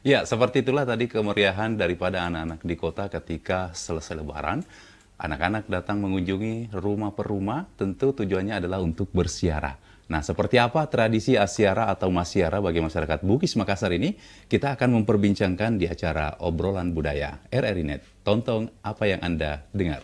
Ya, seperti itulah tadi kemeriahan daripada anak-anak di kota ketika selesai Lebaran. Anak-anak datang mengunjungi rumah per rumah, tentu tujuannya adalah untuk bersiara. Nah, seperti apa tradisi Asyara atau Masyara bagi masyarakat Bugis Makassar ini, kita akan memperbincangkan di acara Obrolan Budaya RRI Net. Tonton apa yang Anda dengar.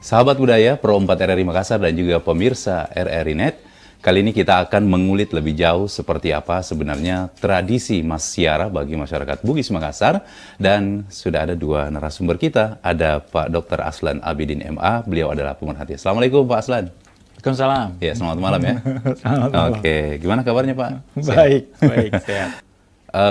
Sahabat budaya, Pro 4 RRI Makassar dan juga pemirsa RRI Net, kali ini kita akan mengulik lebih jauh seperti apa sebenarnya tradisi Masyara bagi masyarakat Bugis Makassar. Dan sudah ada dua narasumber kita, ada Pak Dr. Aslan Abidin MA, beliau adalah pemerhati. Assalamualaikum Pak Aslan. Waalaikumsalam. Ya, selamat malam ya. Selamat malam. Oke, gimana kabarnya Pak? Baik, baik, sehat.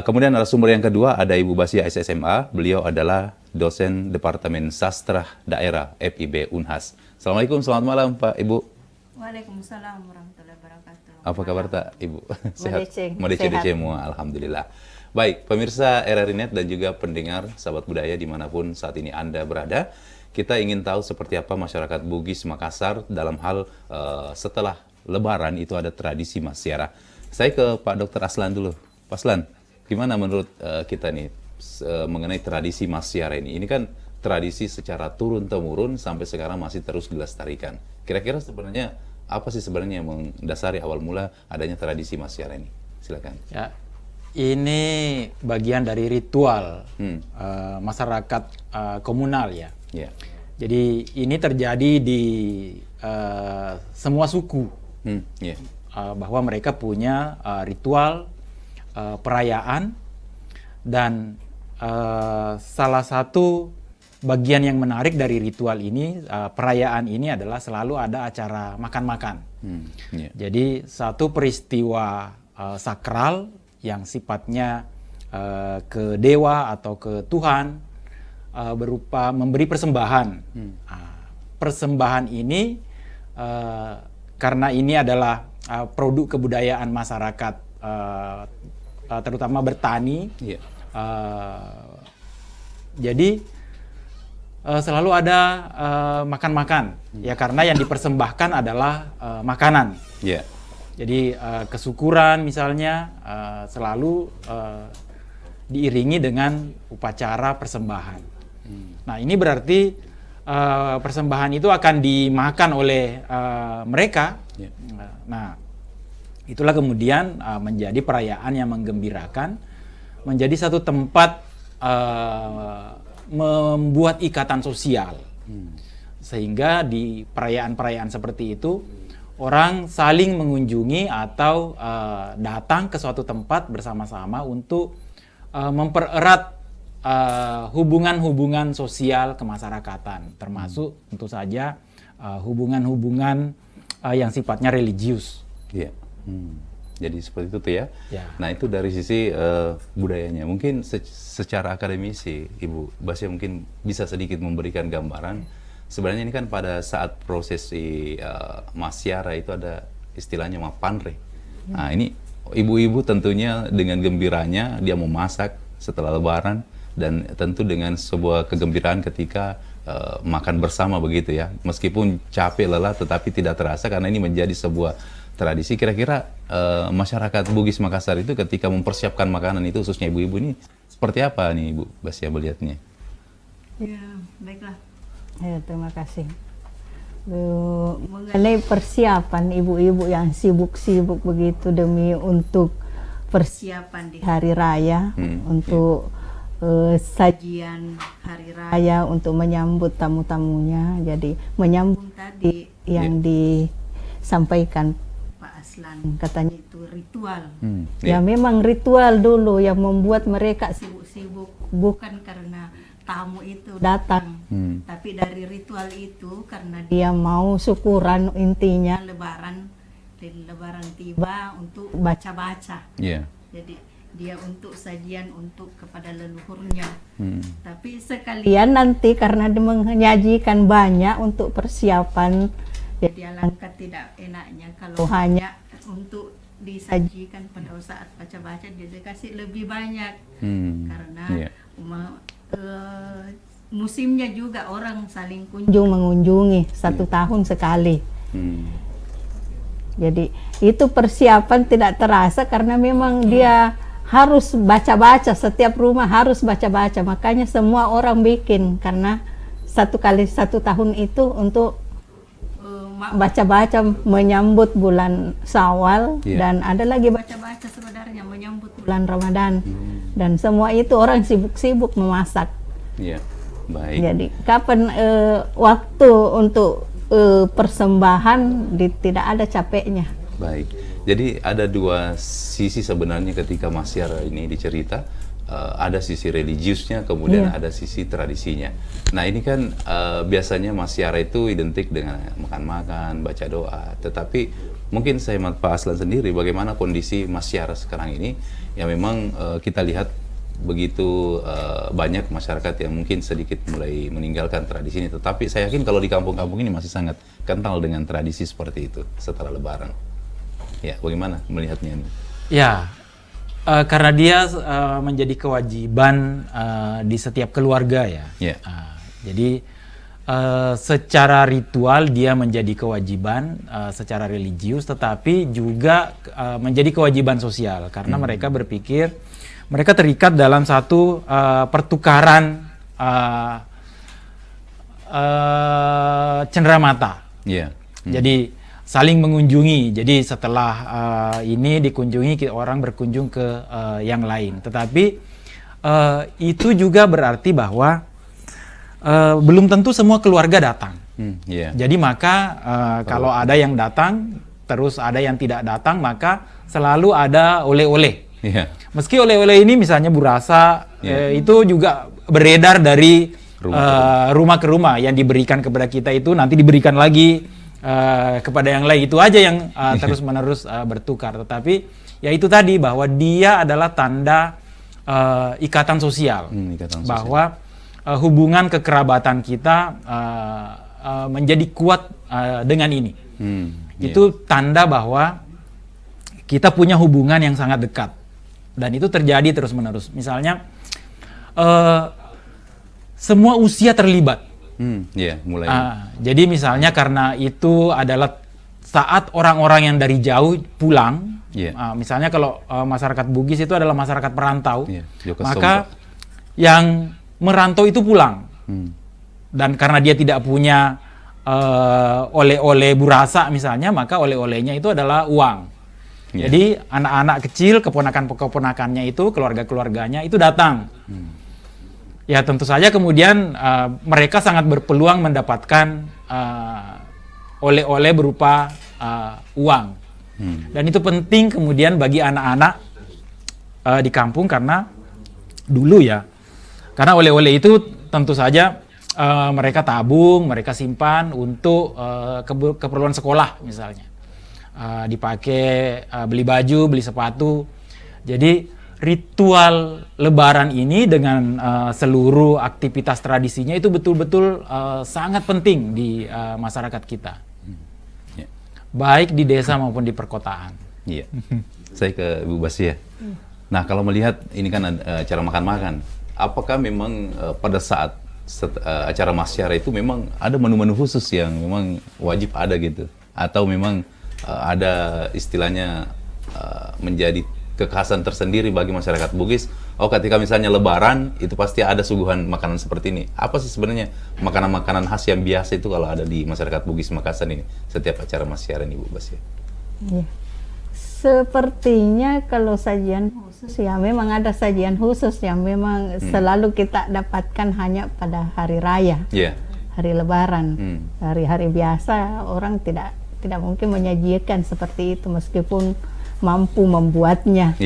Kemudian narasumber yang kedua ada Ibu Basia SSMA, beliau adalah dosen Departemen Sastra Daerah FIB Unhas. Assalamualaikum, selamat malam Pak Ibu. Waalaikumsalam warahmatullahi wabarakatuh. Apa kabar tak Ibu? Sehat? Modece. Modece Sehat. semua, Alhamdulillah. Baik, pemirsa RRI Net dan juga pendengar sahabat budaya dimanapun saat ini Anda berada, kita ingin tahu seperti apa masyarakat Bugis Makassar dalam hal setelah Lebaran itu ada tradisi Masyara. Saya ke Pak Dr. Aslan dulu. Pak Aslan, gimana menurut kita nih mengenai tradisi Masyara ini? Ini kan tradisi secara turun-temurun sampai sekarang masih terus dilestarikan. Kira-kira sebenarnya apa sih sebenarnya yang mendasari awal mula adanya tradisi Masyara ini? Silakan. Ya, ini bagian dari ritual masyarakat komunal ya. Ya. Jadi ini terjadi di semua suku, Ya. bahwa mereka punya ritual perayaan, dan salah satu bagian yang menarik dari ritual ini, perayaan ini adalah selalu ada acara makan-makan. Ya. Jadi satu peristiwa sakral yang sifatnya ke dewa atau ke Tuhan, berupa memberi persembahan. Persembahan ini karena ini adalah produk kebudayaan masyarakat, terutama bertani. Ya. Jadi selalu ada makan-makan, ya, karena yang dipersembahkan adalah makanan. Ya. Jadi kesyukuran misalnya selalu diiringi dengan upacara persembahan. Nah, ini berarti persembahan itu akan dimakan oleh mereka. Ya. Nah, itulah kemudian menjadi perayaan yang menggembirakan, menjadi satu tempat membuat ikatan sosial. Sehingga di perayaan-perayaan seperti itu, orang saling mengunjungi atau datang ke suatu tempat bersama-sama untuk mempererat hubungan-hubungan sosial kemasyarakatan, termasuk tentu saja hubungan-hubungan yang sifatnya religius. Iya. Jadi seperti itu tuh ya. Ya. Nah, itu dari sisi budayanya. Mungkin secara akademisi, Ibu Basia mungkin bisa sedikit memberikan gambaran. Sebenarnya ini kan pada saat prosesi Masyara itu ada istilahnya mapanre. Nah, ini ibu-ibu tentunya dengan gembiranya dia memasak setelah Lebaran, dan tentu dengan sebuah kegembiraan ketika makan bersama begitu ya. Meskipun capek lelah tetapi tidak terasa karena ini menjadi sebuah tradisi. Kira-kira masyarakat Bugis Makassar itu ketika mempersiapkan makanan itu, khususnya ibu-ibu ini, seperti apa nih Ibu Basia melihatnya? Ya, baiklah. Ya, terima kasih. Mengenai persiapan ibu-ibu yang sibuk-sibuk begitu demi untuk Persiapan di hari raya, untuk sajian hari raya, untuk menyambut tamu-tamunya. Jadi menyambung tadi yang disampaikan Pak Aslan, katanya itu ritual. Ya, memang ritual dulu yang membuat mereka Sibuk-sibuk bukan karena tamu itu datang, tapi dari ritual itu karena dia dia mau syukuran, intinya Lebaran tiba untuk baca-baca. Iya. Jadi dia untuk sajian untuk kepada leluhurnya. Tapi sekali dia nanti karena dia menyajikan banyak untuk persiapan, jadi alangkah tidak enaknya kalau hanya untuk disajikan pada saat baca-baca dia dikasih lebih banyak. Karena Iya. musimnya juga orang saling kunjung mengunjungi 1 tahun sekali. Jadi itu persiapan tidak terasa karena memang dia harus baca-baca, setiap rumah harus baca-baca, makanya semua orang bikin karena 1 kali 1 tahun itu untuk baca-baca menyambut bulan Syawal, dan ada lagi baca-baca sebenarnya menyambut bulan Ramadan, dan semua itu orang sibuk-sibuk memasak. Baik. Jadi kapan waktu untuk persembahan tidak ada capeknya. Baik. Jadi ada 2 sisi sebenarnya ketika Masyara ini dicerita. Ada sisi religiusnya, kemudian ada sisi tradisinya. Nah ini kan biasanya Masyara itu identik dengan makan-makan, baca doa. Tetapi mungkin saya Pak Aslan sendiri, bagaimana kondisi Masyara sekarang ini? Yang memang kita lihat begitu banyak masyarakat yang mungkin sedikit mulai meninggalkan tradisi ini. Tetapi saya yakin kalau di kampung-kampung ini masih sangat kental dengan tradisi seperti itu setelah Lebaran. Ya, bagaimana melihatnya ini? Ya, karena dia menjadi kewajiban di setiap keluarga ya. Jadi secara ritual dia menjadi kewajiban secara religius, tetapi juga menjadi kewajiban sosial karena mereka berpikir mereka terikat dalam satu pertukaran cenderamata. Jadi saling mengunjungi. Jadi setelah ini dikunjungi, orang berkunjung ke yang lain. Tetapi itu juga berarti bahwa belum tentu semua keluarga datang. Jadi maka kalau ada yang datang, terus ada yang tidak datang, maka selalu ada oleh-oleh. Meski oleh-oleh ini misalnya burasa, itu juga beredar dari rumah ke rumah. Yang diberikan kepada kita itu nanti diberikan lagi kepada yang lain. Itu aja yang terus-menerus bertukar. Tetapi ya itu tadi, bahwa dia adalah tanda ikatan sosial. Bahwa hubungan kekerabatan kita menjadi kuat dengan ini. Itu tanda bahwa kita punya hubungan yang sangat dekat. Dan itu terjadi terus-menerus. Misalnya semua usia terlibat. Mulai. Jadi misalnya karena itu adalah saat orang-orang yang dari jauh pulang, misalnya kalau masyarakat Bugis itu adalah masyarakat perantau, maka yang merantau itu pulang. Dan karena dia tidak punya oleh-oleh burasa misalnya, maka oleh-olehnya itu adalah uang. Jadi anak-anak kecil, keponakan-keponakannya itu, keluarga-keluarganya itu datang. Ya tentu saja kemudian mereka sangat berpeluang mendapatkan oleh-oleh berupa uang. Dan itu penting kemudian bagi anak-anak di kampung karena dulu ya. Karena oleh-oleh itu tentu saja mereka tabung, mereka simpan untuk keperluan sekolah misalnya. Dipakai beli baju, beli sepatu. Jadi ritual Lebaran ini dengan seluruh aktivitas tradisinya itu betul-betul sangat penting di masyarakat kita, baik di desa maupun di perkotaan. Saya ke Bu Basia. Nah, kalau melihat ini kan acara makan-makan, apakah memang pada saat acara Masyara itu memang ada menu-menu khusus yang memang wajib ada gitu, atau memang ada istilahnya menjadi kekhasan tersendiri bagi masyarakat Bugis? Ketika misalnya Lebaran itu pasti ada suguhan makanan seperti ini. Apa sih sebenarnya makanan-makanan khas yang biasa itu kalau ada di masyarakat Bugis Makassar ini setiap acara Masyara ini, Bu Basia? Sepertinya kalau sajian khusus ya memang ada sajian khusus yang memang selalu kita dapatkan hanya pada hari raya, hari Lebaran. Hari-hari biasa orang tidak mungkin menyajikan seperti itu meskipun mampu membuatnya.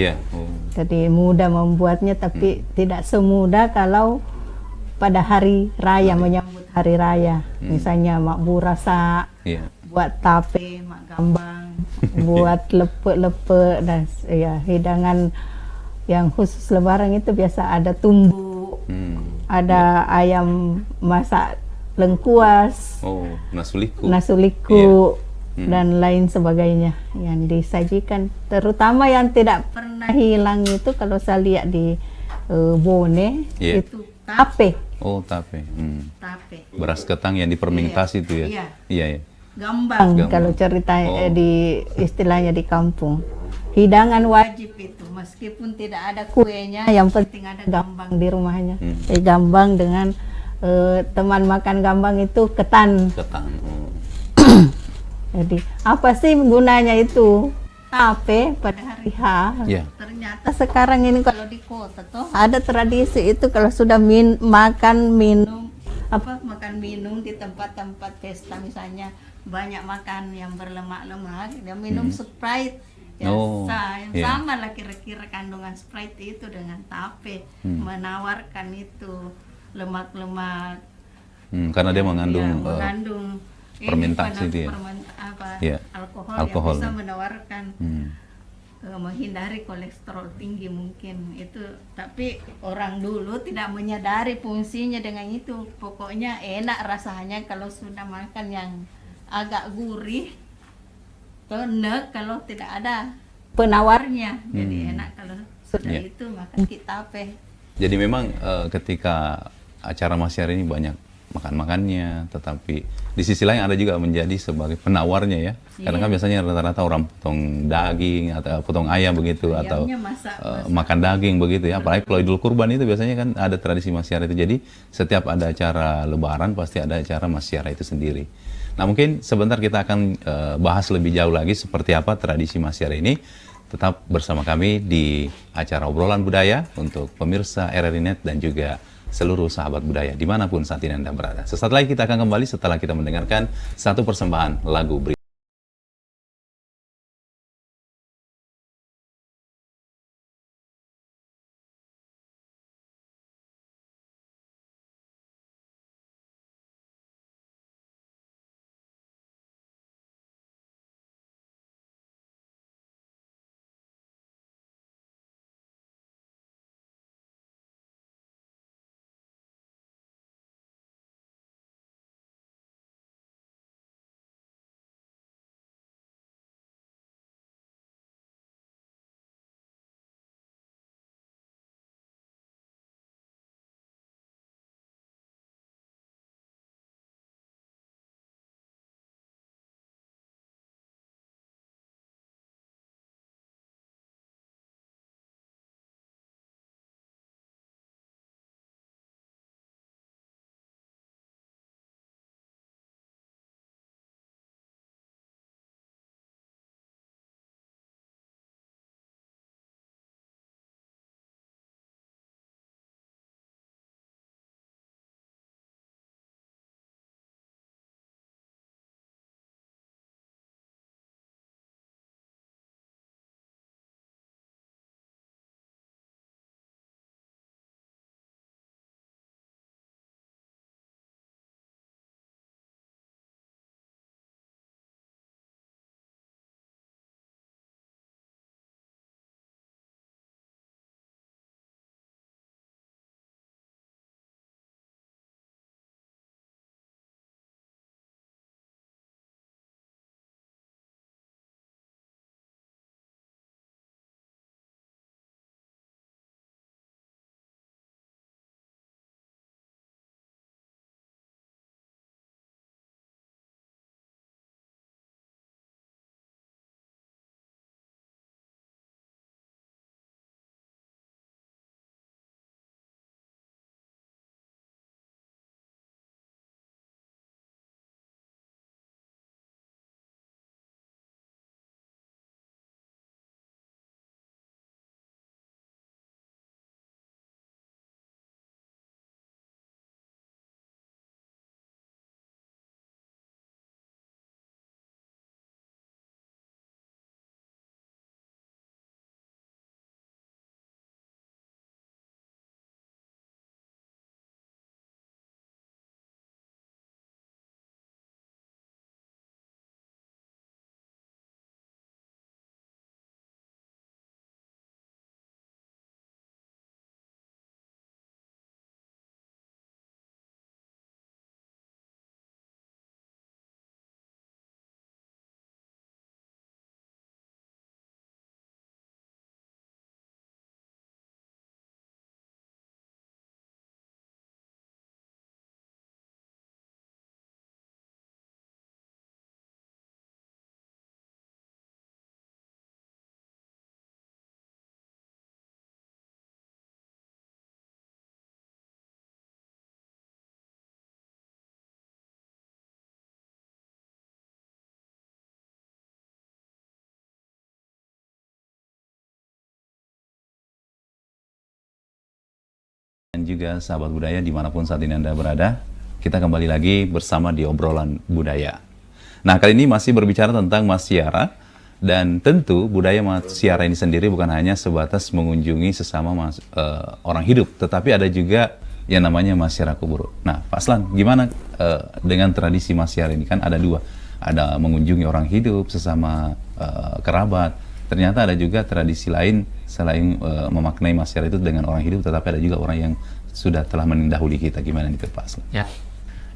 Jadi mudah membuatnya, tapi tidak semudah kalau pada hari raya, menyambut hari raya. Misalnya mak burasa, buat tape, mak gambang, buat lepek-lepek, dan hidangan yang khusus Lebaran itu biasa ada tumbuk, ada ayam masak lengkuas, nasuliku, dan lain sebagainya yang disajikan. Terutama yang tidak pernah hilang itu kalau saya lihat di Bone, itu tape. Oh, tape. Tape. Beras ketan yang difermentasi itu ya? Iya. Iya, iya. Gambang. Gambang. Kalau cerita Oh. di istilahnya di kampung. Hidangan wajib itu, meskipun tidak ada kuenya, yang penting ada gambang di rumahnya. Gambang dengan teman makan gambang itu ketan. Ketan. Oh. Jadi apa sih gunanya itu tape pada hari H? Iya. Ternyata Sekarang ini kalau di kota tuh ada tradisi itu kalau sudah makan minum makan minum di tempat-tempat pesta misalnya banyak makan yang berlemak-lemak, dia minum Sprite. Oh, Yang iya. sama lah kira-kira kandungan Sprite itu dengan tape, menawarkan itu lemak-lemak. Karena dia mengandung Ya, mengandung ini fermentasi pada itu ya? Iya, alkohol alkohol. yang bisa menawarkan Hmm. menghindari kolesterol tinggi mungkin itu. Tapi orang dulu tidak menyadari fungsinya dengan itu. Pokoknya enak rasanya kalau sudah makan yang agak gurih, tonek kalau tidak ada penawarnya. Jadi enak kalau sudah Iya. itu makan kitape. Jadi memang ketika acara masyarakat ini banyak makan-makannya, tetapi di sisi lain ada juga menjadi sebagai penawarnya ya. Karena kan biasanya rata-rata orang potong daging atau potong ayam begitu atau Ayamnya masak. makan daging begitu ya. Apalagi kalau Idul Kurban itu biasanya kan ada tradisi masyarakat itu. Jadi setiap ada acara Lebaran pasti ada acara masyarakat itu sendiri. Nah mungkin sebentar kita akan bahas lebih jauh lagi seperti apa tradisi masyarakat ini. Tetap bersama kami di acara obrolan budaya untuk pemirsa RRI Net dan juga seluruh sahabat budaya dimanapun saat ini Anda berada. Sesaat lagi kita akan kembali setelah kita mendengarkan satu persembahan lagu berikut. juga sahabat budaya dimanapun saat ini Anda berada. Kita kembali lagi bersama di obrolan budaya. Nah, kali ini masih berbicara tentang Masyara, dan tentu budaya Masyara ini sendiri bukan hanya sebatas mengunjungi sesama orang hidup, tetapi ada juga yang namanya Masyara kubur. Nah, Pak Aslan, gimana dengan tradisi Masyara ini? Kan ada dua, ada mengunjungi orang hidup sesama kerabat. Ternyata ada juga tradisi lain selain memaknai Masyara itu dengan orang hidup, tetapi ada juga orang yang sudah telah mendahului kita. Gimana itu, Pak Aslan?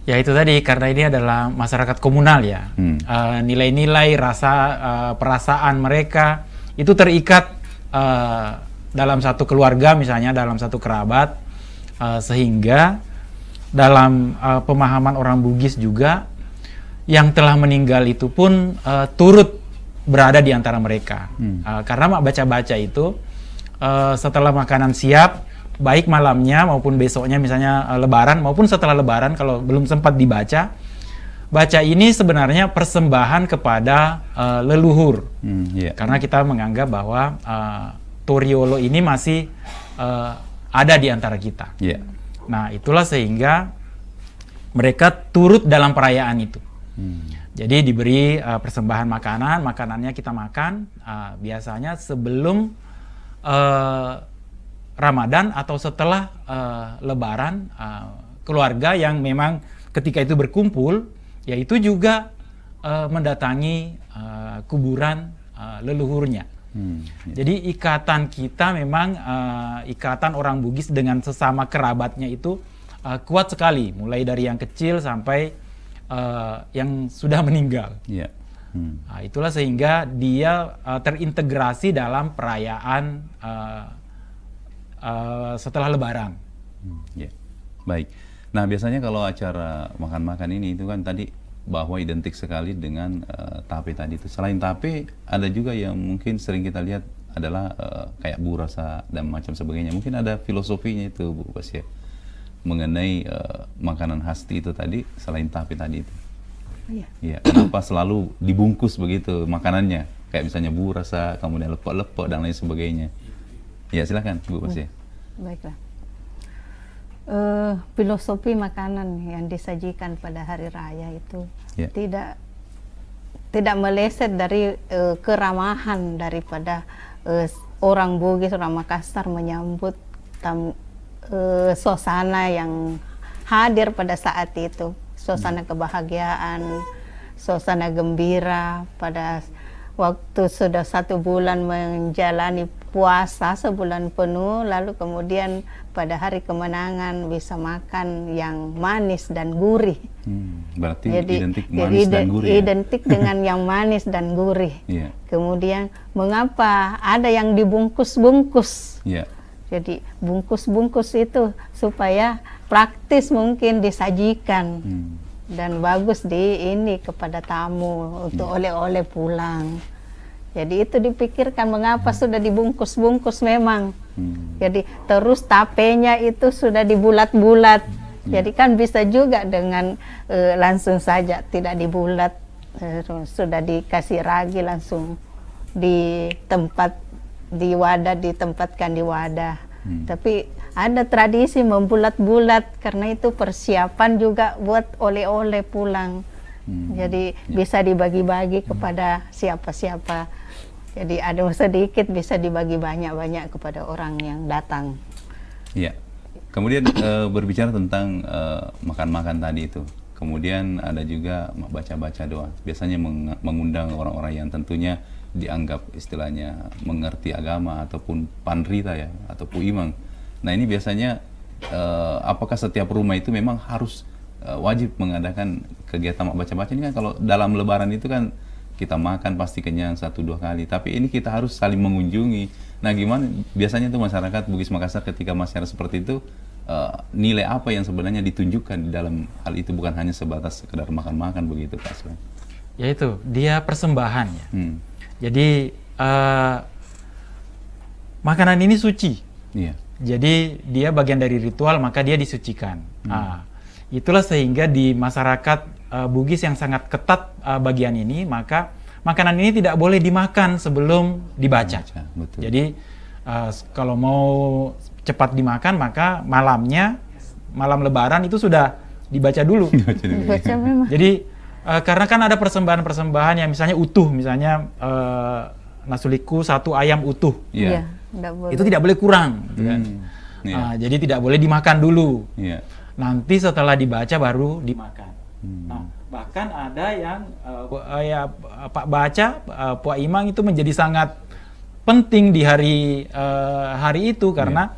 Ya itu tadi, karena ini adalah masyarakat komunal ya. Nilai-nilai, rasa, perasaan mereka itu terikat dalam satu keluarga, misalnya dalam satu kerabat, sehingga dalam pemahaman orang Bugis juga yang telah meninggal itu pun turut berada di antara mereka. Karena baca-baca itu setelah makanan siap, baik malamnya maupun besoknya, misalnya Lebaran maupun setelah Lebaran kalau belum sempat dibaca, baca ini sebenarnya persembahan kepada leluhur. Karena kita menganggap bahwa Toriolo ini masih ada di antara kita. Nah, itulah sehingga mereka turut dalam perayaan itu. Jadi diberi persembahan makanan, makanannya kita makan biasanya sebelum Ramadan atau setelah Lebaran. Keluarga yang memang ketika itu berkumpul, yaitu juga mendatangi kuburan leluhurnya. Jadi ikatan kita memang ikatan orang Bugis dengan sesama kerabatnya itu kuat sekali, mulai dari yang kecil sampai yang sudah meninggal. Nah, itulah sehingga dia terintegrasi dalam perayaan setelah Lebaran. Baik. Nah, biasanya kalau acara makan-makan ini itu kan tadi bahwa identik sekali dengan tape tadi itu. Selain tape, ada juga yang mungkin sering kita lihat adalah kayak burasa dan macam sebagainya. Mungkin ada filosofinya itu, Bu Basya, mengenai makanan khas itu tadi selain tape tadi itu. Iya. Kenapa selalu dibungkus begitu makanannya? Kayak misalnya burasa, kemudian lepok-lepok dan lain sebagainya. Ya, silakan Bu Basya. Baiklah. Filosofi makanan yang disajikan pada hari raya itu tidak meleset dari keramahan daripada orang Bugis, orang Makassar menyambut suasana yang hadir pada saat itu, suasana kebahagiaan, suasana gembira pada waktu sudah 1 bulan menjalani puasa sebulan penuh, lalu kemudian pada hari kemenangan bisa makan yang manis dan gurih. Berarti identik manis dan gurih. Identik dengan yang manis dan gurih. Kemudian mengapa ada yang dibungkus-bungkus? Jadi bungkus-bungkus itu supaya praktis mungkin disajikan dan bagus kepada tamu untuk oleh-oleh pulang. Jadi itu dipikirkan mengapa sudah dibungkus-bungkus memang. Jadi terus tapenya itu sudah dibulat-bulat. Jadi kan bisa juga dengan langsung saja tidak dibulat, sudah dikasih ragi langsung di tempat di wadah, ditempatkan di wadah. Tapi ada tradisi membulat-bulat karena itu persiapan juga buat oleh-oleh pulang. Jadi bisa dibagi-bagi kepada siapa-siapa. Jadi ada sedikit bisa dibagi banyak-banyak kepada orang yang datang. Kemudian berbicara tentang makan-makan tadi itu. Kemudian ada juga baca-baca doa. Biasanya mengundang orang-orang yang tentunya dianggap istilahnya mengerti agama ataupun panrita ya, atau puimang. Nah, ini biasanya apakah setiap rumah itu memang harus wajib mengadakan kegiatan baca-baca ini? Kan kalau dalam Lebaran itu kan kita makan pasti kenyang 1-2 kali, tapi ini kita harus saling mengunjungi. Nah, gimana biasanya tuh masyarakat Bugis Makassar ketika masyarakat seperti itu, nilai apa yang sebenarnya ditunjukkan di dalam hal itu, bukan hanya sebatas sekedar makan-makan begitu, Pak Aslan? Yaitu dia persembahan ya. Jadi makanan ini suci. Jadi dia bagian dari ritual, maka dia disucikan. Itulah sehingga di masyarakat Bugis yang sangat ketat bagian ini, maka makanan ini tidak boleh dimakan sebelum dibaca. Betul. Jadi kalau mau cepat dimakan, maka malam Lebaran itu sudah dibaca dulu. Baca memang. Jadi karena kan ada persembahan-persembahan yang misalnya utuh, misalnya nasuliku 1 ayam utuh. Iya. Nggak boleh. Itu tidak boleh kurang, gitu kan. Iya. Jadi tidak boleh dimakan dulu. Iya. Nanti setelah dibaca baru dimakan. Nah, bahkan ada yang Pak Baca, Pak Imang itu menjadi sangat penting di hari itu karena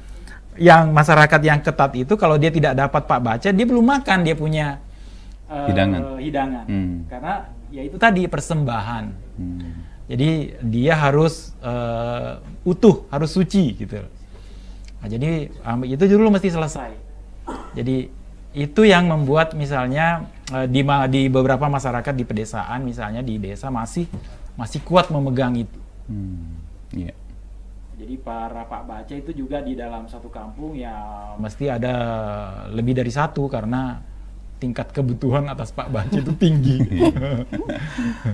yang masyarakat yang ketat itu kalau dia tidak dapat Pak Baca, dia belum makan, dia punya hidangan. Karena ya itu tadi persembahan. Jadi dia harus utuh, harus suci gitu. Nah, jadi itu dulu mesti selesai. Jadi itu yang membuat misalnya di beberapa masyarakat di pedesaan, misalnya di desa masih kuat memegang itu. Iya. Jadi para Pak Baca itu juga di dalam satu kampung ya mesti ada lebih dari satu karena tingkat kebutuhan atas Pak Baca itu tinggi.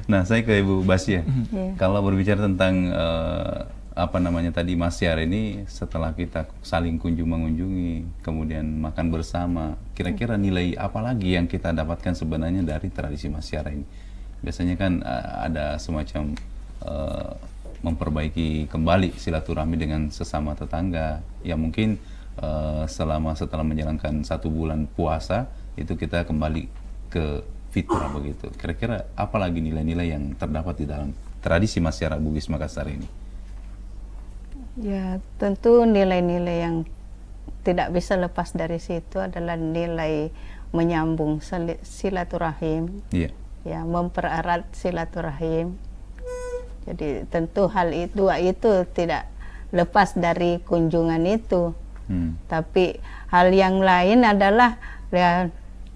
Nah, saya ke Ibu Basia. Kalau berbicara tentang apa namanya tadi Masyar ini, setelah kita saling mengunjungi, kemudian makan bersama, kira-kira nilai apa lagi yang kita dapatkan sebenarnya dari tradisi Masyar ini? Biasanya kan ada semacam memperbaiki kembali silaturahmi dengan sesama tetangga. Ya mungkin setelah menjalankan 1 bulan puasa itu kita kembali ke fitrah begitu. Kira-kira apa lagi nilai-nilai yang terdapat di dalam tradisi masyarakat Bugis Makassar ini? Ya, tentu nilai-nilai yang tidak bisa lepas dari situ adalah nilai menyambung silaturahim. Iya. Ya, mempererat silaturahim. Jadi tentu hal itu tidak lepas dari kunjungan itu. Tapi hal yang lain adalah ya,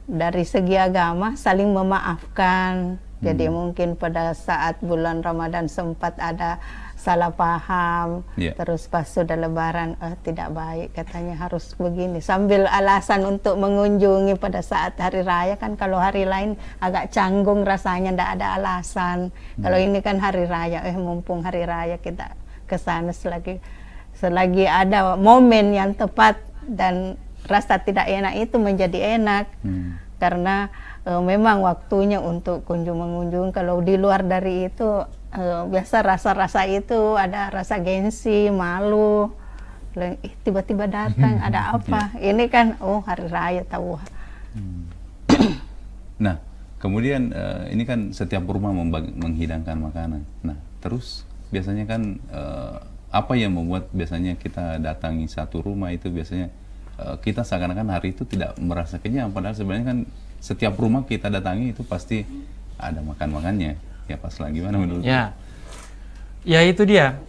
dari segi agama saling memaafkan. Jadi mungkin pada saat bulan Ramadan sempat ada salah paham, terus pas sudah Lebaran tidak baik katanya harus begini, sambil alasan untuk mengunjungi pada saat hari raya. Kan kalau hari lain agak canggung rasanya, tidak ada alasan. Kalau ini kan hari raya, mumpung hari raya kita ke sana selagi ada momen yang tepat dan rasa tidak enak itu menjadi enak. Karena memang waktunya untuk mengunjung. Kalau di luar dari itu biasa rasa-rasa itu ada rasa gengsi, malu, tiba-tiba datang ada apa? Ini kan hari raya tahu. Nah, kemudian ini kan setiap rumah menghidangkan makanan. Nah, terus biasanya kan apa yang membuat biasanya kita datangi satu rumah itu biasanya kita seakan-akan hari itu tidak merasa kenyang, padahal sebenarnya kan setiap rumah kita datangi itu pasti ada makan-makannya. Ya pas lagi gimana menurut? Ya itu dia.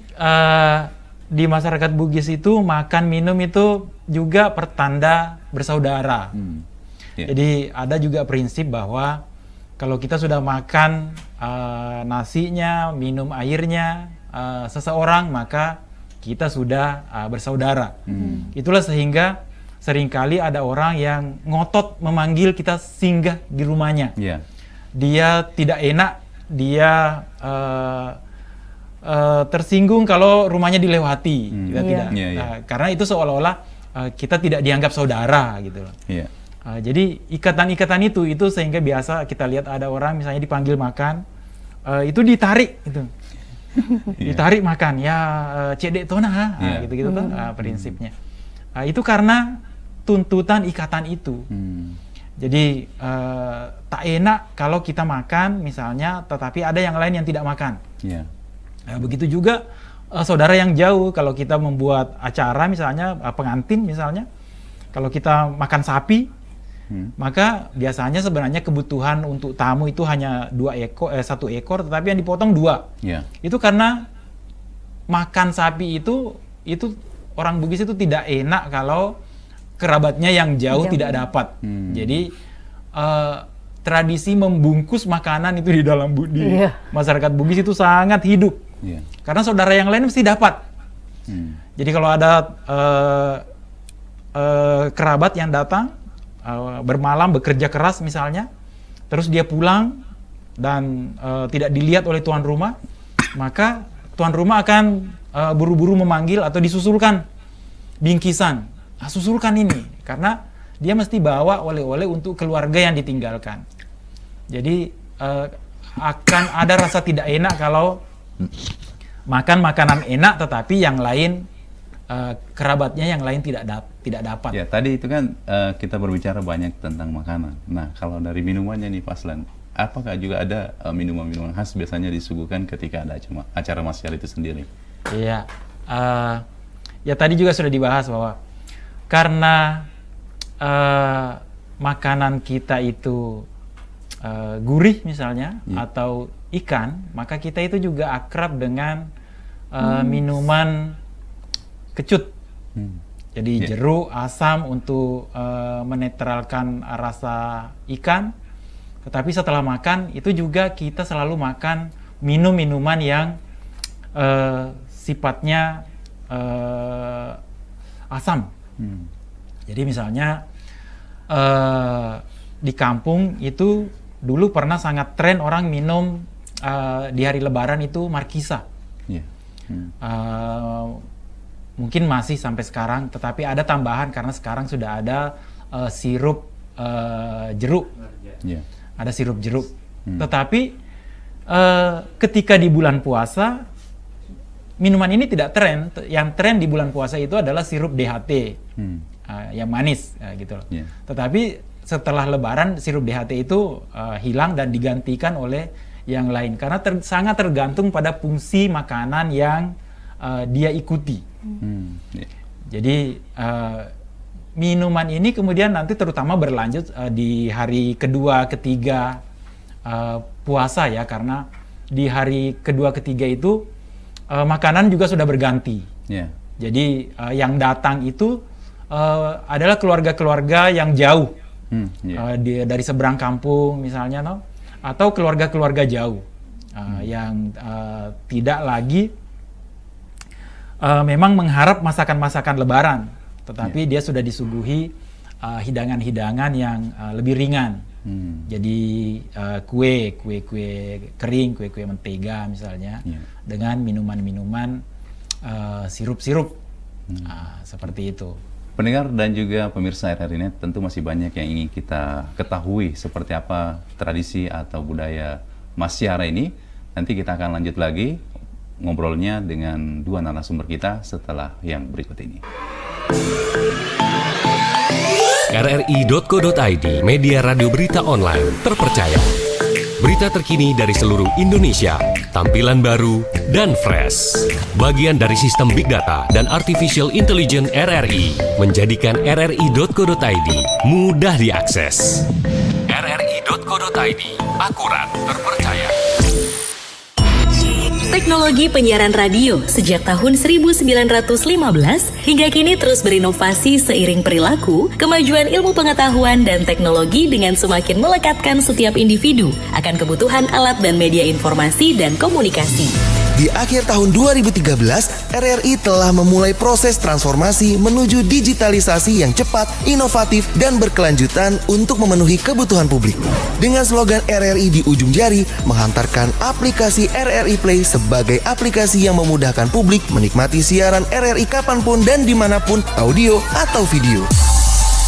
Di masyarakat Bugis itu makan minum itu juga pertanda bersaudara. Jadi ada juga prinsip bahwa kalau kita sudah makan nasinya, minum airnya seseorang, maka kita sudah bersaudara. Itulah sehingga seringkali ada orang yang ngotot memanggil kita singgah di rumahnya. Dia tidak enak, dia tersinggung kalau rumahnya dilewati. Kita tidak, karena itu seolah-olah kita tidak dianggap saudara gitu loh. Jadi ikatan-ikatan itu sehingga biasa kita lihat ada orang misalnya dipanggil makan, itu ditarik itu. Ditarik makan ya, cedek tona gitu-gitu kan prinsipnya. Itu karena tuntutan ikatan itu. Jadi tak enak kalau kita makan misalnya, tetapi ada yang lain yang tidak makan. Begitu juga saudara yang jauh, kalau kita membuat acara misalnya pengantin misalnya, kalau kita makan sapi, maka biasanya sebenarnya kebutuhan untuk tamu itu hanya 1 ekor, tetapi yang dipotong 2. Itu karena makan sapi itu orang Bugis itu tidak enak kalau kerabatnya yang jauh tidak dapat. Jadi tradisi membungkus makanan itu di dalam masyarakat Bugis itu sangat hidup. Karena saudara yang lain mesti dapat. Jadi kalau ada kerabat yang datang bermalam bekerja keras misalnya, terus dia pulang dan tidak dilihat oleh tuan rumah, maka tuan rumah akan buru-buru memanggil atau disusulkan bingkisan, susulkan ini, karena dia mesti bawa oleh-oleh untuk keluarga yang ditinggalkan. Jadi akan ada rasa tidak enak kalau makan makanan enak tetapi yang lain kerabatnya yang lain tidak dapat. Ya, tadi itu kan kita berbicara banyak tentang makanan. Nah, kalau dari minumannya nih Pak Aslan, apakah juga ada minuman-minuman khas biasanya disuguhkan ketika ada acara masyar itu sendiri? Iya, ya tadi juga sudah dibahas bahwa karena makanan kita itu gurih misalnya atau ikan, maka kita itu juga akrab dengan minuman kecut. Jadi jeruk, asam untuk menetralkan rasa ikan. Tetapi setelah makan itu juga kita selalu makan minuman yang sifatnya asam. Jadi misalnya di kampung itu dulu pernah sangat tren orang minum di hari Lebaran itu markisa. Mungkin masih sampai sekarang, tetapi ada tambahan karena sekarang sudah ada sirup jeruk. Ada sirup jeruk. Tetapi ketika di bulan puasa minuman ini tidak tren. Yang tren di bulan puasa itu adalah sirup DHT yang manis gitu loh. Tetapi setelah Lebaran sirup DHT itu hilang dan digantikan oleh yang lain karena sangat tergantung pada fungsi makanan yang dia ikuti. Jadi minuman ini kemudian nanti terutama berlanjut di hari kedua, ketiga puasa ya, karena di hari kedua, ketiga itu makanan juga sudah berganti. Jadi yang datang itu adalah keluarga-keluarga yang jauh dari seberang kampung misalnya, atau keluarga-keluarga jauh yang tidak lagi memang mengharap masakan-masakan Lebaran, tetapi dia sudah disuguhi hidangan-hidangan yang lebih ringan. Jadi kue kering, kue mentega misalnya, dengan minuman-minuman sirup-sirup seperti itu. Pendengar dan juga pemirsa RRI Net, tentu masih banyak yang ingin kita ketahui seperti apa tradisi atau budaya Masyara ini. Nanti kita akan lanjut lagi ngobrolnya dengan dua narasumber kita setelah yang berikut ini. rri.co.id, media radio berita online terpercaya. Berita terkini dari seluruh Indonesia, tampilan baru dan fresh. Bagian dari sistem Big Data dan Artificial Intelligence RRI, menjadikan rri.co.id mudah diakses. rri.co.id, akurat, terpercaya. Teknologi penyiaran radio sejak tahun 1915 hingga kini terus berinovasi seiring perilaku, kemajuan ilmu pengetahuan dan teknologi dengan semakin melekatkan setiap individu akan kebutuhan alat dan media informasi dan komunikasi. Di akhir tahun 2013, RRI telah memulai proses transformasi menuju digitalisasi yang cepat, inovatif, dan berkelanjutan untuk memenuhi kebutuhan publik. Dengan slogan RRI di ujung jari, menghantarkan aplikasi RRI Play sebagai aplikasi yang memudahkan publik menikmati siaran RRI kapanpun dan dimanapun, audio atau video.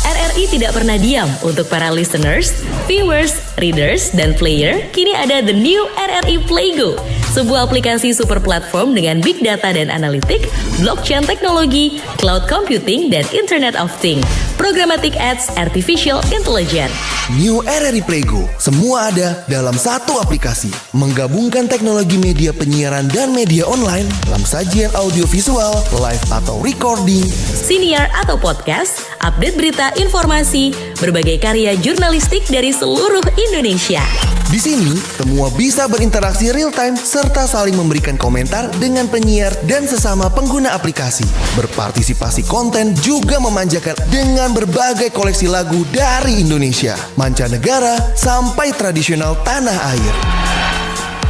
RRI tidak pernah diam. Untuk para listeners, viewers, readers, dan player, kini ada the new RRI Playgo, sebuah aplikasi super platform dengan big data dan analitik, blockchain teknologi, cloud computing, dan Internet of Things, programmatic ads, artificial intelligence. New RRI Playgo, semua ada dalam satu aplikasi, menggabungkan teknologi media penyiaran dan media online dalam sajian audiovisual, live atau recording, siniar atau podcast, update berita, informasi, berbagai karya jurnalistik dari seluruh Indonesia. Di sini, semua bisa berinteraksi real time serta saling memberikan komentar dengan penyiar dan sesama pengguna aplikasi. Berpartisipasi konten juga memanjakan dengan berbagai koleksi lagu dari Indonesia, mancanegara, sampai tradisional tanah air.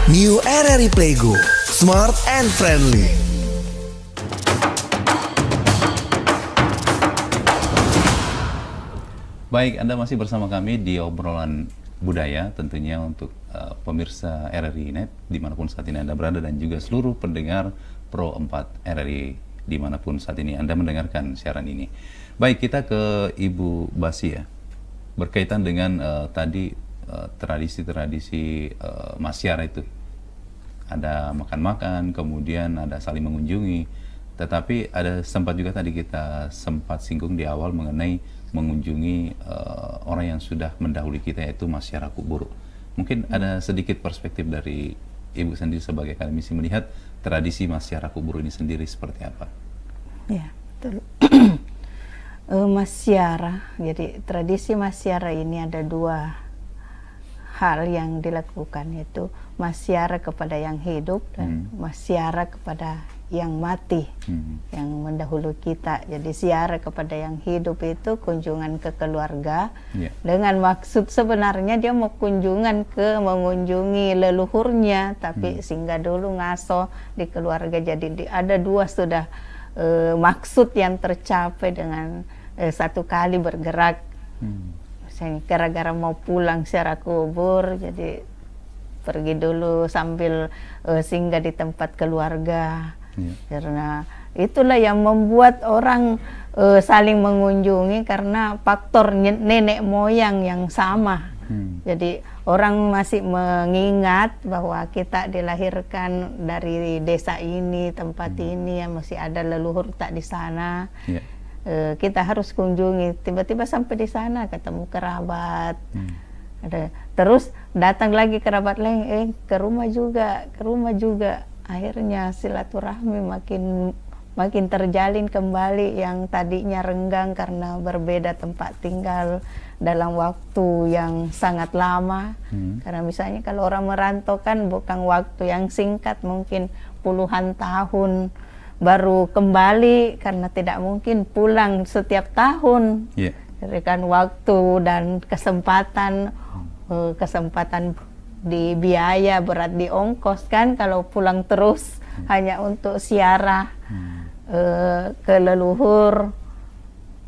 New RRI Playgo, smart and friendly. Baik, Anda masih bersama kami di obrolan budaya, tentunya untuk pemirsa RRI Net dimanapun saat ini Anda berada, dan juga seluruh pendengar Pro 4 RRI dimanapun saat ini Anda mendengarkan siaran ini. Baik, kita ke Ibu Basi ya, berkaitan dengan tadi tradisi-tradisi Masyara itu. Ada makan-makan, kemudian ada saling mengunjungi, tetapi ada sempat juga tadi kita sempat singgung di awal mengenai mengunjungi orang yang sudah mendahului kita, yaitu Masyara Kuburu. Mungkin ada sedikit perspektif dari Ibu sendiri sebagai akademisi melihat tradisi Masyara Kuburu ini sendiri seperti apa? Ya, betul. Masyara, jadi tradisi Masyara ini ada dua hal yang dilakukan, yaitu masyara kepada yang hidup dan masyara kepada yang mati, yang mendahului kita. Jadi siara kepada yang hidup itu kunjungan ke keluarga, dengan maksud sebenarnya dia mau kunjungan ke mengunjungi leluhurnya, tapi singgah dulu ngaso di keluarga. Jadi ada dua sudah maksud yang tercapai dengan satu kali bergerak. Misalnya gara-gara mau pulang ziarah kubur, jadi pergi dulu sambil singgah di tempat keluarga. Karena itulah yang membuat orang saling mengunjungi, karena faktor nenek moyang yang sama. Jadi orang masih mengingat bahwa kita dilahirkan dari desa ini, tempat ini, yang masih ada leluhur tak di sana. Kita harus kunjungi. Tiba-tiba sampai di sana ketemu kerabat, terus datang lagi kerabat lain, ke rumah juga. Akhirnya silaturahmi makin terjalin kembali, yang tadinya renggang karena berbeda tempat tinggal dalam waktu yang sangat lama. Karena misalnya kalau orang merantau kan bukan waktu yang singkat, mungkin puluhan tahun baru kembali, karena tidak mungkin pulang setiap tahun. Jadi kan waktu dan kesempatan di biaya, berat di ongkos kan kalau pulang terus hanya untuk ziarah ke leluhur.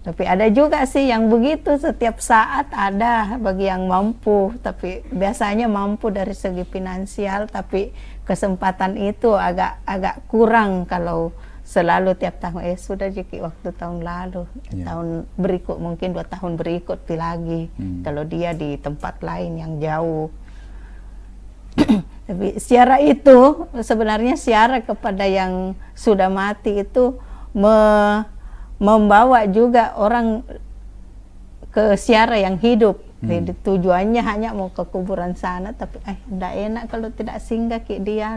Tapi ada juga sih yang begitu setiap saat, ada bagi yang mampu, tapi biasanya mampu dari segi finansial, tapi kesempatan itu agak kurang kalau selalu tiap tahun. Sudah jadi waktu tahun lalu, tahun berikut mungkin 2 tahun berikut lagi, kalau dia di tempat lain yang jauh. Tapi ziarah itu sebenarnya ziarah kepada yang sudah mati itu membawa juga orang ke ziarah yang hidup. Jadi tujuannya hanya mau ke kuburan sana, tapi tidak enak kalau tidak singgah ke dia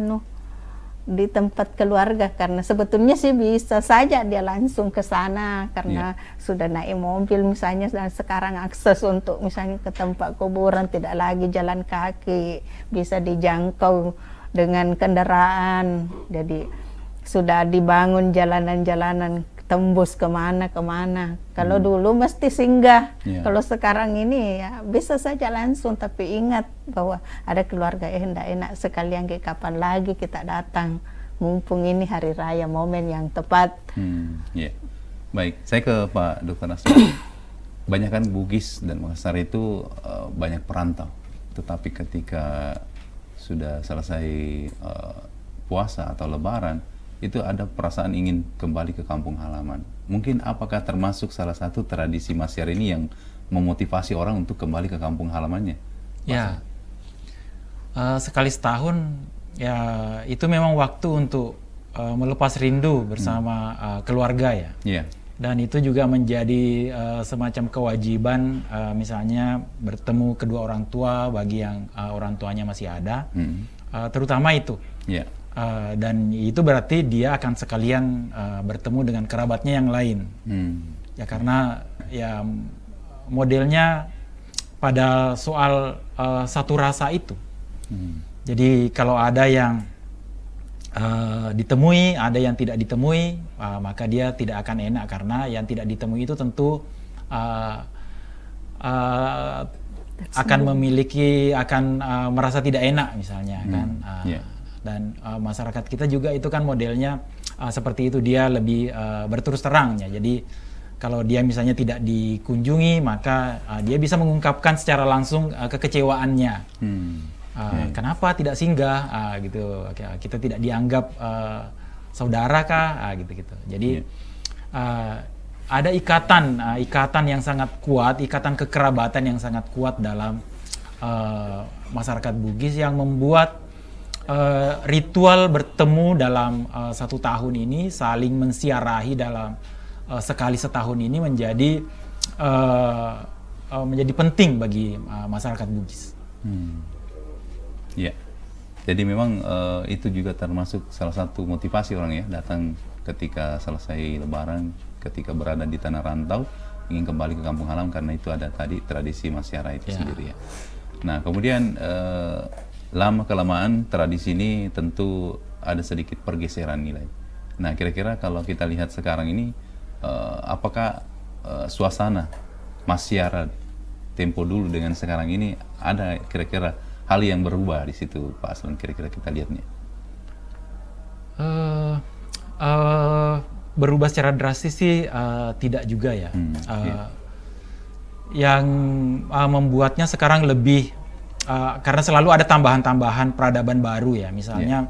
di tempat keluarga, karena sebetulnya sih bisa saja dia langsung ke sana karena sudah naik mobil misalnya, dan sekarang akses untuk misalnya ke tempat kuburan tidak lagi jalan kaki, bisa dijangkau dengan kendaraan. Jadi sudah dibangun jalanan-jalanan tembus kemana-kemana. Kalau dulu mesti singgah, kalau sekarang ini ya bisa saja langsung, tapi ingat bahwa ada keluarga, hendak enak sekalian kapan lagi kita datang, mumpung ini hari raya, momen yang tepat. Baik, saya ke Pak Dr. Nasrullah. Banyak kan Bugis dan Makassar itu banyak perantau, tetapi ketika sudah selesai puasa atau lebaran, itu ada perasaan ingin kembali ke kampung halaman. Mungkin apakah termasuk salah satu tradisi Masyara ini yang memotivasi orang untuk kembali ke kampung halamannya? Ya, sekali setahun ya itu memang waktu untuk melepas rindu bersama keluarga ya. Dan itu juga menjadi semacam kewajiban, misalnya bertemu kedua orang tua bagi yang orang tuanya masih ada, terutama itu. Dan itu berarti dia akan sekalian bertemu dengan kerabatnya yang lain. Ya karena ya modelnya pada soal satu rasa itu. Jadi kalau ada yang ditemui, ada yang tidak ditemui, maka dia tidak akan enak, karena yang tidak ditemui itu tentu akan merasa tidak enak misalnya kan. Dan masyarakat kita juga itu kan modelnya seperti itu, dia lebih berterus terang ya. Jadi kalau dia misalnya tidak dikunjungi, maka dia bisa mengungkapkan secara langsung kekecewaannya. Kenapa tidak singgah gitu, kita tidak dianggap saudara kah, gitu-gitu. Jadi ada ikatan yang sangat kuat, ikatan kekerabatan yang sangat kuat dalam masyarakat Bugis yang membuat ritual bertemu dalam 1 tahun ini, saling mensiarahi dalam sekali setahun ini menjadi penting bagi masyarakat Bugis. Ya, jadi memang itu juga termasuk salah satu motivasi orang ya datang ketika selesai Lebaran, ketika berada di tanah rantau ingin kembali ke kampung halaman karena itu ada tadi tradisi masyarakat itu sendiri ya. Nah kemudian lama kelamaan tradisi ini tentu ada sedikit pergeseran nilai. Nah kira-kira kalau kita lihat sekarang ini apakah suasana masyarakat tempo dulu dengan sekarang ini ada kira-kira hal yang berubah di situ Pak Aslan, kira-kira kita lihatnya? Berubah secara drastis sih tidak juga ya. Yang membuatnya sekarang lebih karena selalu ada tambahan-tambahan peradaban baru ya. Misalnya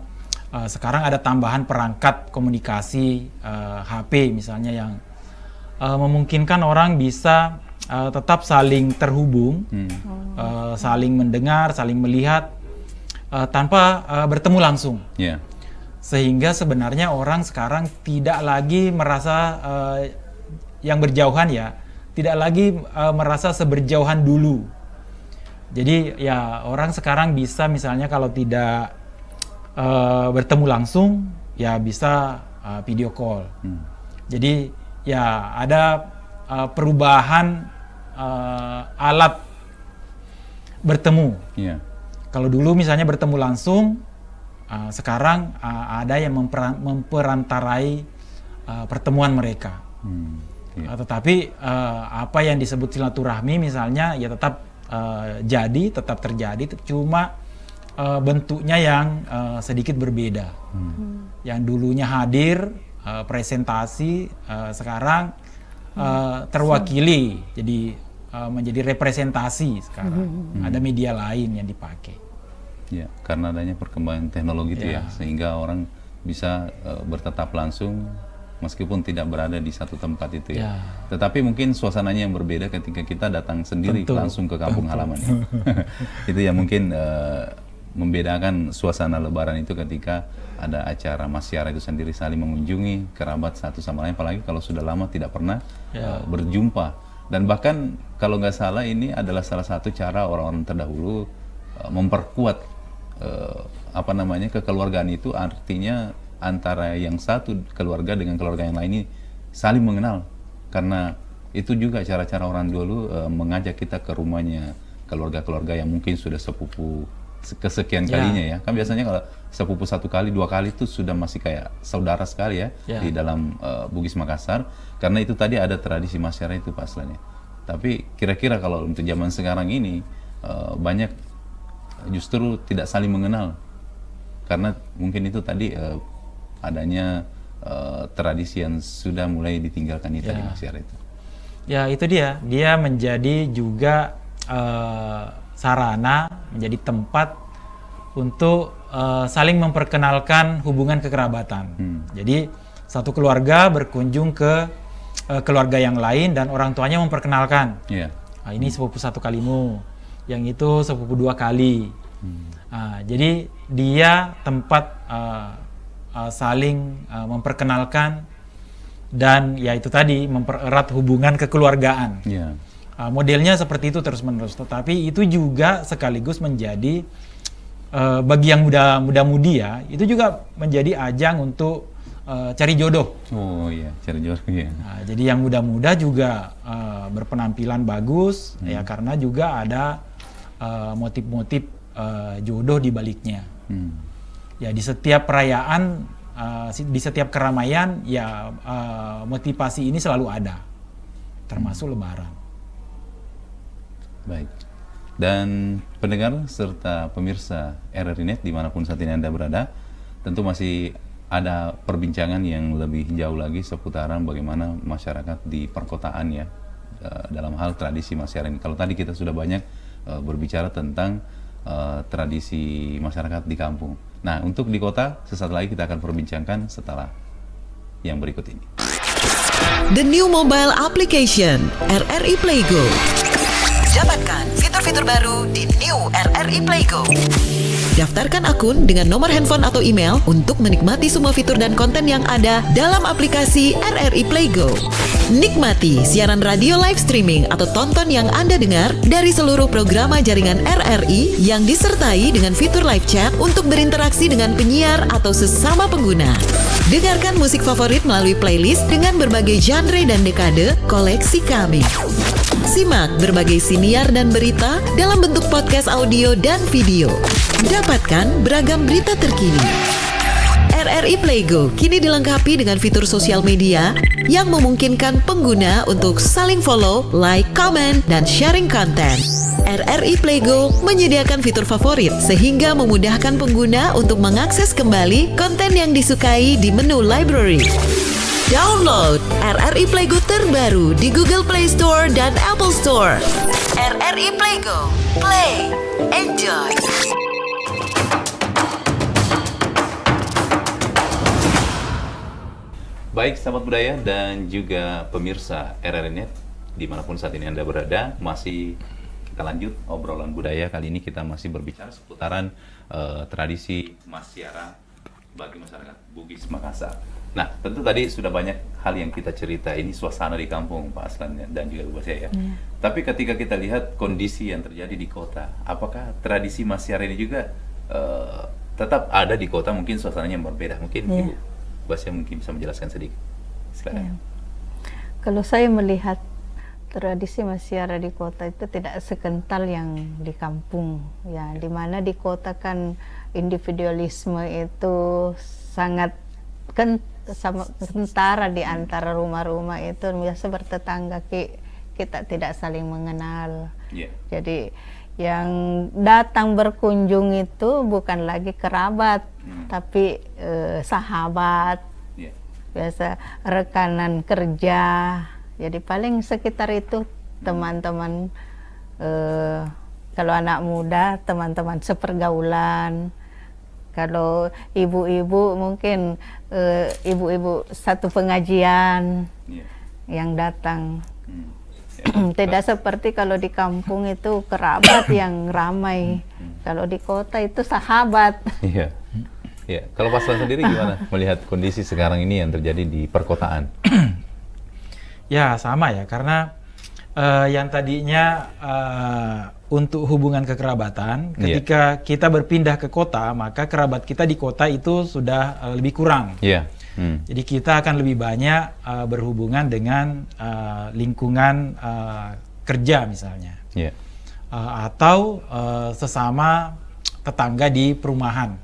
sekarang ada tambahan perangkat komunikasi HP misalnya yang memungkinkan orang bisa tetap saling terhubung, saling mendengar, saling melihat tanpa bertemu langsung. Sehingga sebenarnya orang sekarang tidak lagi merasa yang berjauhan ya, tidak lagi merasa seberjauhan dulu. Jadi ya orang sekarang bisa misalnya kalau tidak bertemu langsung ya bisa video call. Jadi ya ada perubahan alat bertemu. Kalau dulu misalnya bertemu langsung, sekarang ada yang memperantarai pertemuan mereka. Tetapi apa yang disebut silaturahmi misalnya ya tetap tetap terjadi, cuma bentuknya yang sedikit berbeda. Yang dulunya hadir presentasi, sekarang terwakili, jadi menjadi representasi sekarang. Ada media lain yang dipakai. Ya, karena adanya perkembangan teknologi itu ya, sehingga orang bisa bertatap langsung meskipun tidak berada di satu tempat itu ya. Tetapi mungkin suasananya yang berbeda ketika kita datang sendiri langsung ke kampung halaman. Itu yang mungkin membedakan suasana Lebaran itu ketika ada acara masyarakat itu sendiri saling mengunjungi kerabat satu sama lain, apalagi kalau sudah lama tidak pernah berjumpa. Dan bahkan kalau nggak salah ini adalah salah satu cara orang-orang terdahulu memperkuat kekeluargaan itu, artinya antara yang satu keluarga dengan keluarga yang lain ini saling mengenal, karena itu juga cara-cara orang dulu mengajak kita ke rumahnya keluarga-keluarga yang mungkin sudah sepupu kesekian kalinya ya. Kan biasanya kalau sepupu 1 kali 2 kali itu sudah masih kayak saudara sekali ya di dalam Bugis Makassar, karena itu tadi ada tradisi masyarakat itu Pak Aslan ya. Tapi kira-kira kalau untuk zaman sekarang ini banyak justru tidak saling mengenal, karena mungkin itu tadi adanya tradisi yang sudah mulai ditinggalkan itu di masyarakat itu. Ya itu dia menjadi juga sarana, menjadi tempat untuk saling memperkenalkan hubungan kekerabatan. Jadi satu keluarga berkunjung ke keluarga yang lain dan orang tuanya memperkenalkan. Ini sepupu 1 kalimu, yang itu sepupu 2 kali. Jadi dia tempat saling memperkenalkan dan ya itu tadi mempererat hubungan kekeluargaan. Modelnya seperti itu terus-menerus, tetapi itu juga sekaligus menjadi bagi yang muda-mudi ya, itu juga menjadi ajang untuk cari jodoh. Cari jodoh ya. Jadi yang muda-muda juga berpenampilan bagus ya, karena juga ada motif-motif jodoh di baliknya. Ya di setiap perayaan, di setiap keramaian ya motivasi ini selalu ada, termasuk Lebaran. Baik. Dan pendengar serta pemirsa RRI Net dimanapun saat ini Anda berada, tentu masih ada perbincangan yang lebih jauh lagi seputaran bagaimana masyarakat di perkotaan ya, dalam hal tradisi masyarakat. Kalau tadi kita sudah banyak berbicara tentang tradisi masyarakat di kampung. Nah, untuk di kota, sesaat lagi kita akan perbincangkan setelah yang berikut ini. The new mobile application RRI Playgo. Dapatkan fitur-fitur baru di New RRI Playgo. Daftarkan akun dengan nomor handphone atau email untuk menikmati semua fitur dan konten yang ada dalam aplikasi RRI Playgo. Nikmati siaran radio live streaming atau tonton yang Anda dengar dari seluruh programa jaringan RRI yang disertai dengan fitur live chat untuk berinteraksi dengan penyiar atau sesama pengguna. Dengarkan musik favorit melalui playlist dengan berbagai genre dan dekade koleksi kami. Simak berbagai siniar dan berita dalam bentuk podcast audio dan video. Dapatkan beragam berita terkini. RRI Playgo kini dilengkapi dengan fitur sosial media yang memungkinkan pengguna untuk saling follow, like, comment, dan sharing konten. RRI Playgo menyediakan fitur favorit sehingga memudahkan pengguna untuk mengakses kembali konten yang disukai di menu library. Download RRI Playgo terbaru di Google Play Store dan Apple Store. RRI Playgo, play, enjoy. Baik, sahabat budaya dan juga pemirsa RRI.net, dimanapun saat ini Anda berada, masih kita lanjut obrolan budaya. Kali ini kita masih berbicara seputaran tradisi Masyara bagi masyarakat Bugis Makassar. Nah, tentu tadi sudah banyak hal yang kita cerita, ini suasana di kampung, Pak Aslan dan juga Bu Basia ya. Tapi ketika kita lihat kondisi yang terjadi di kota, apakah tradisi Masyara ini juga tetap ada di kota? Mungkin suasananya berbeda, mungkin Ibu Basia mungkin bisa menjelaskan sedikit. Silakan. Kalau saya melihat tradisi Masyara di kota itu tidak sekental yang di kampung, ya, dimana di kota kan individualisme itu sangat kentara di antara rumah-rumah itu, biasa bertetangga, kita tidak saling mengenal. Jadi yang datang berkunjung itu bukan lagi kerabat, tapi sahabat, biasa rekanan kerja. Jadi paling sekitar itu teman-teman, kalau anak muda teman-teman sepergaulan. Kalau ibu-ibu mungkin ibu-ibu satu pengajian yang datang. Tidak seperti kalau di kampung itu kerabat yang ramai. Kalau di kota itu sahabat. Iya. Ya, kalau Pak Aslan sendiri gimana melihat kondisi sekarang ini yang terjadi di perkotaan? Ya sama ya, karena yang tadinya untuk hubungan kekerabatan, ketika kita berpindah ke kota, maka kerabat kita di kota itu sudah lebih kurang. Jadi kita akan lebih banyak berhubungan dengan lingkungan kerja misalnya, atau sesama tetangga di perumahan.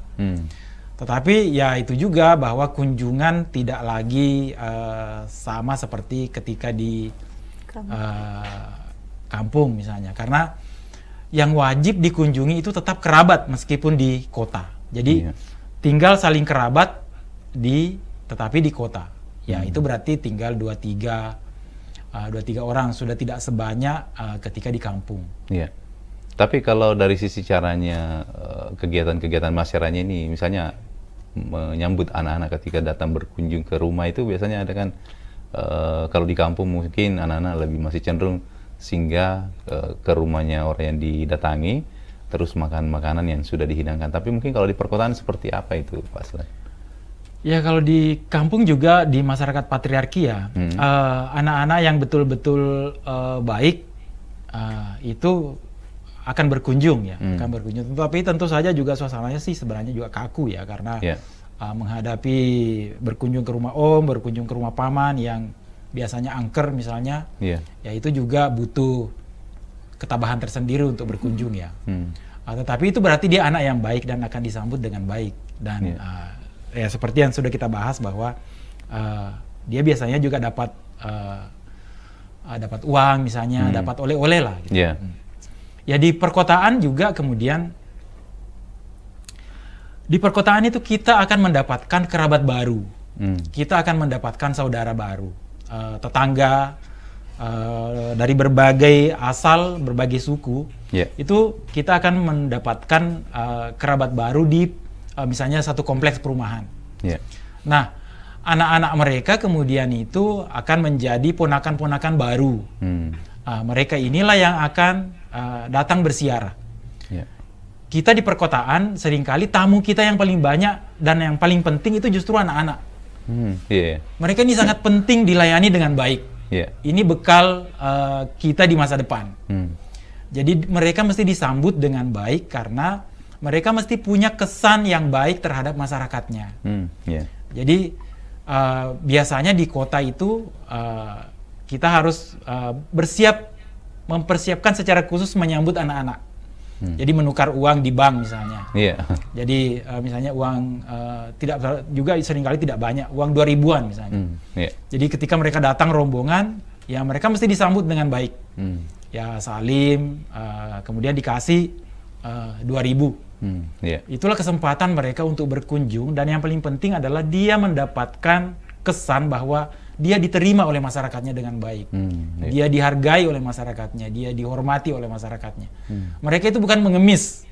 Tetapi ya itu juga bahwa kunjungan tidak lagi sama seperti ketika di kampung misalnya, karena yang wajib dikunjungi itu tetap kerabat meskipun di kota. Jadi tinggal saling kerabat tetapi di kota. Ya itu berarti tinggal 2-3 orang, sudah tidak sebanyak ketika di kampung. Tapi kalau dari sisi caranya kegiatan-kegiatan masyarakatnya ini, misalnya menyambut anak-anak ketika datang berkunjung ke rumah itu biasanya ada kan, kalau di kampung mungkin anak-anak lebih masih cenderung singgah ke rumahnya orang yang didatangi, terus makan makanan yang sudah dihidangkan. Tapi mungkin kalau di perkotaan seperti apa itu, Pak Aslan? Ya kalau di kampung juga di masyarakat patriarki ya, anak-anak yang betul-betul baik itu akan berkunjung ya, akan berkunjung. Tapi tentu saja juga suasananya sih sebenarnya juga kaku ya, karena menghadapi berkunjung ke rumah om, berkunjung ke rumah paman yang biasanya angker misalnya, ya itu juga butuh ketabahan tersendiri untuk berkunjung ya. Tetapi itu berarti dia anak yang baik dan akan disambut dengan baik. Dan ya seperti yang sudah kita bahas bahwa dia biasanya juga dapat uang misalnya, dapat oleh-oleh lah. Gitu. Ya di perkotaan juga kemudian, di perkotaan itu kita akan mendapatkan kerabat baru, kita akan mendapatkan saudara baru, tetangga, dari berbagai asal, berbagai suku, itu kita akan mendapatkan kerabat baru di misalnya satu kompleks perumahan. Nah, anak-anak mereka kemudian itu akan menjadi ponakan-ponakan baru. Mereka inilah yang akan datang berziarah. Kita di perkotaan seringkali tamu kita yang paling banyak dan yang paling penting itu justru anak-anak. Mereka ini sangat penting dilayani dengan baik. Ini bekal kita di masa depan. Jadi mereka mesti disambut dengan baik karena mereka mesti punya kesan yang baik terhadap masyarakatnya. Jadi biasanya di kota itu kita harus mempersiapkan secara khusus menyambut anak-anak. Jadi menukar uang di bank misalnya. Jadi misalnya uang juga seringkali tidak banyak, uang 2.000-an misalnya. Jadi ketika mereka datang rombongan, ya mereka mesti disambut dengan baik. Ya salim, kemudian dikasih 2.000. Itulah kesempatan mereka untuk berkunjung, dan yang paling penting adalah dia mendapatkan kesan bahwa dia diterima oleh masyarakatnya dengan baik. Dia dihargai oleh masyarakatnya, dia dihormati oleh masyarakatnya. Mereka itu bukan mengemis.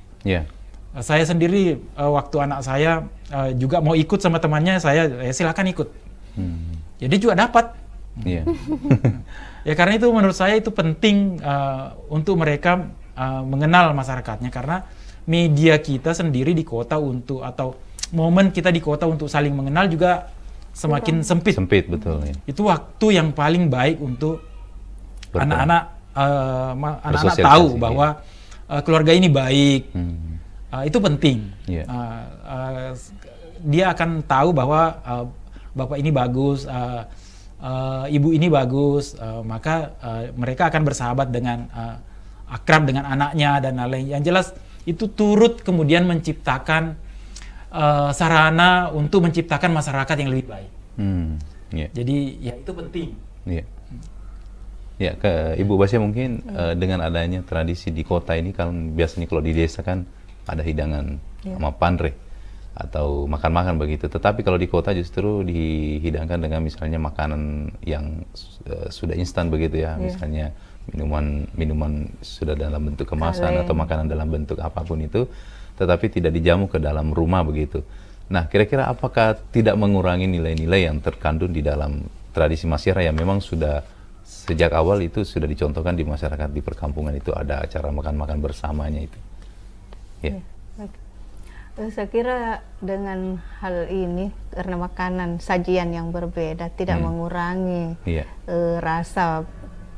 Saya sendiri waktu anak saya juga mau ikut sama temannya, saya silakan ikut. Jadi juga dapat. Ya karena itu menurut saya itu penting untuk mereka mengenal masyarakatnya, karena media kita sendiri di kota atau momen kita di kota untuk saling mengenal juga semakin sempit. Betul. Itu waktu yang paling baik untuk anak-anak tahu bahwa keluarga ini baik. Itu penting. Dia akan tahu bahwa bapak ini bagus, ibu ini bagus, maka mereka akan bersahabat dengan akrab dengan anaknya dan lain-lain. Yang jelas itu turut kemudian menciptakan sarana untuk menciptakan masyarakat yang lebih baik. Jadi ya itu penting. Ya, ke Ibu Basya mungkin dengan adanya tradisi di kota ini, kan biasanya kalau di desa kan ada hidangan sama pandre atau makan-makan begitu. Tetapi kalau di kota justru dihidangkan dengan misalnya makanan yang sudah instan begitu ya, misalnya minuman sudah dalam bentuk kemasan atau makanan dalam bentuk apapun itu, tetapi tidak dijamu ke dalam rumah begitu. Nah, kira-kira apakah tidak mengurangi nilai-nilai yang terkandung di dalam tradisi masyarakat yang memang sudah sejak awal itu sudah dicontohkan di masyarakat di perkampungan, itu ada acara makan-makan bersamanya itu? Saya kira dengan hal ini, karena makanan sajian yang berbeda tidak mengurangi rasa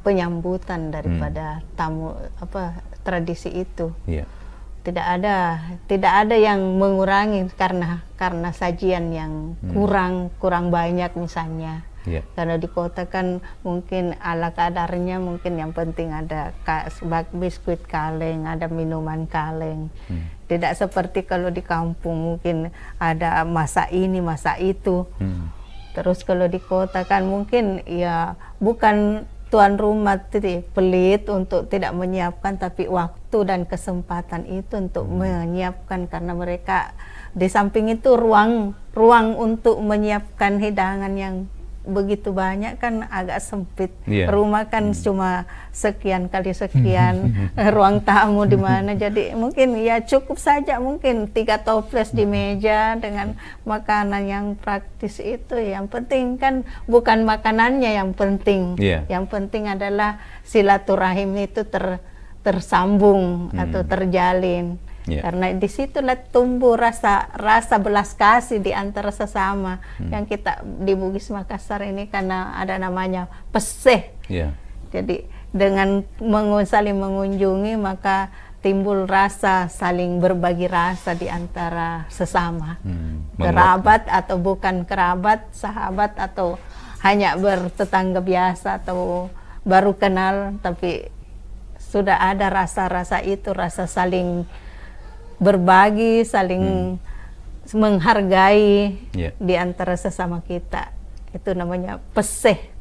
penyambutan daripada tamu tradisi itu. Tidak ada yang mengurangi karena sajian yang kurang banyak misalnya. Karena di kota kan mungkin ala kadarnya, mungkin yang penting ada biskuit kaleng, ada minuman kaleng. Tidak seperti kalau di kampung mungkin ada masak ini, masak itu. Terus kalau di kota kan mungkin ya bukan tuan rumah pelit untuk tidak menyiapkan, tapi waktu dan kesempatan itu untuk menyiapkan, karena mereka di samping itu ruang untuk menyiapkan hidangan yang begitu banyak kan agak sempit. Rumah kan cuma sekian kali sekian ruang tamu di mana, jadi mungkin ya cukup saja mungkin 3 toples di meja dengan makanan yang praktis itu. Yang penting kan bukan makanannya yang penting, yang penting adalah silaturahim itu tersambung atau terjalin. Karena disitulah tumbuh rasa belas kasih di antara sesama. Yang kita di Bugis Makassar ini karena ada namanya peseh. Jadi dengan saling mengunjungi maka timbul rasa saling berbagi rasa di antara sesama. Kerabat atau bukan kerabat, sahabat atau hanya bertetangga biasa atau baru kenal, tapi sudah ada rasa-rasa itu, rasa saling berbagi, saling menghargai di antara sesama kita. Itu namanya peseh.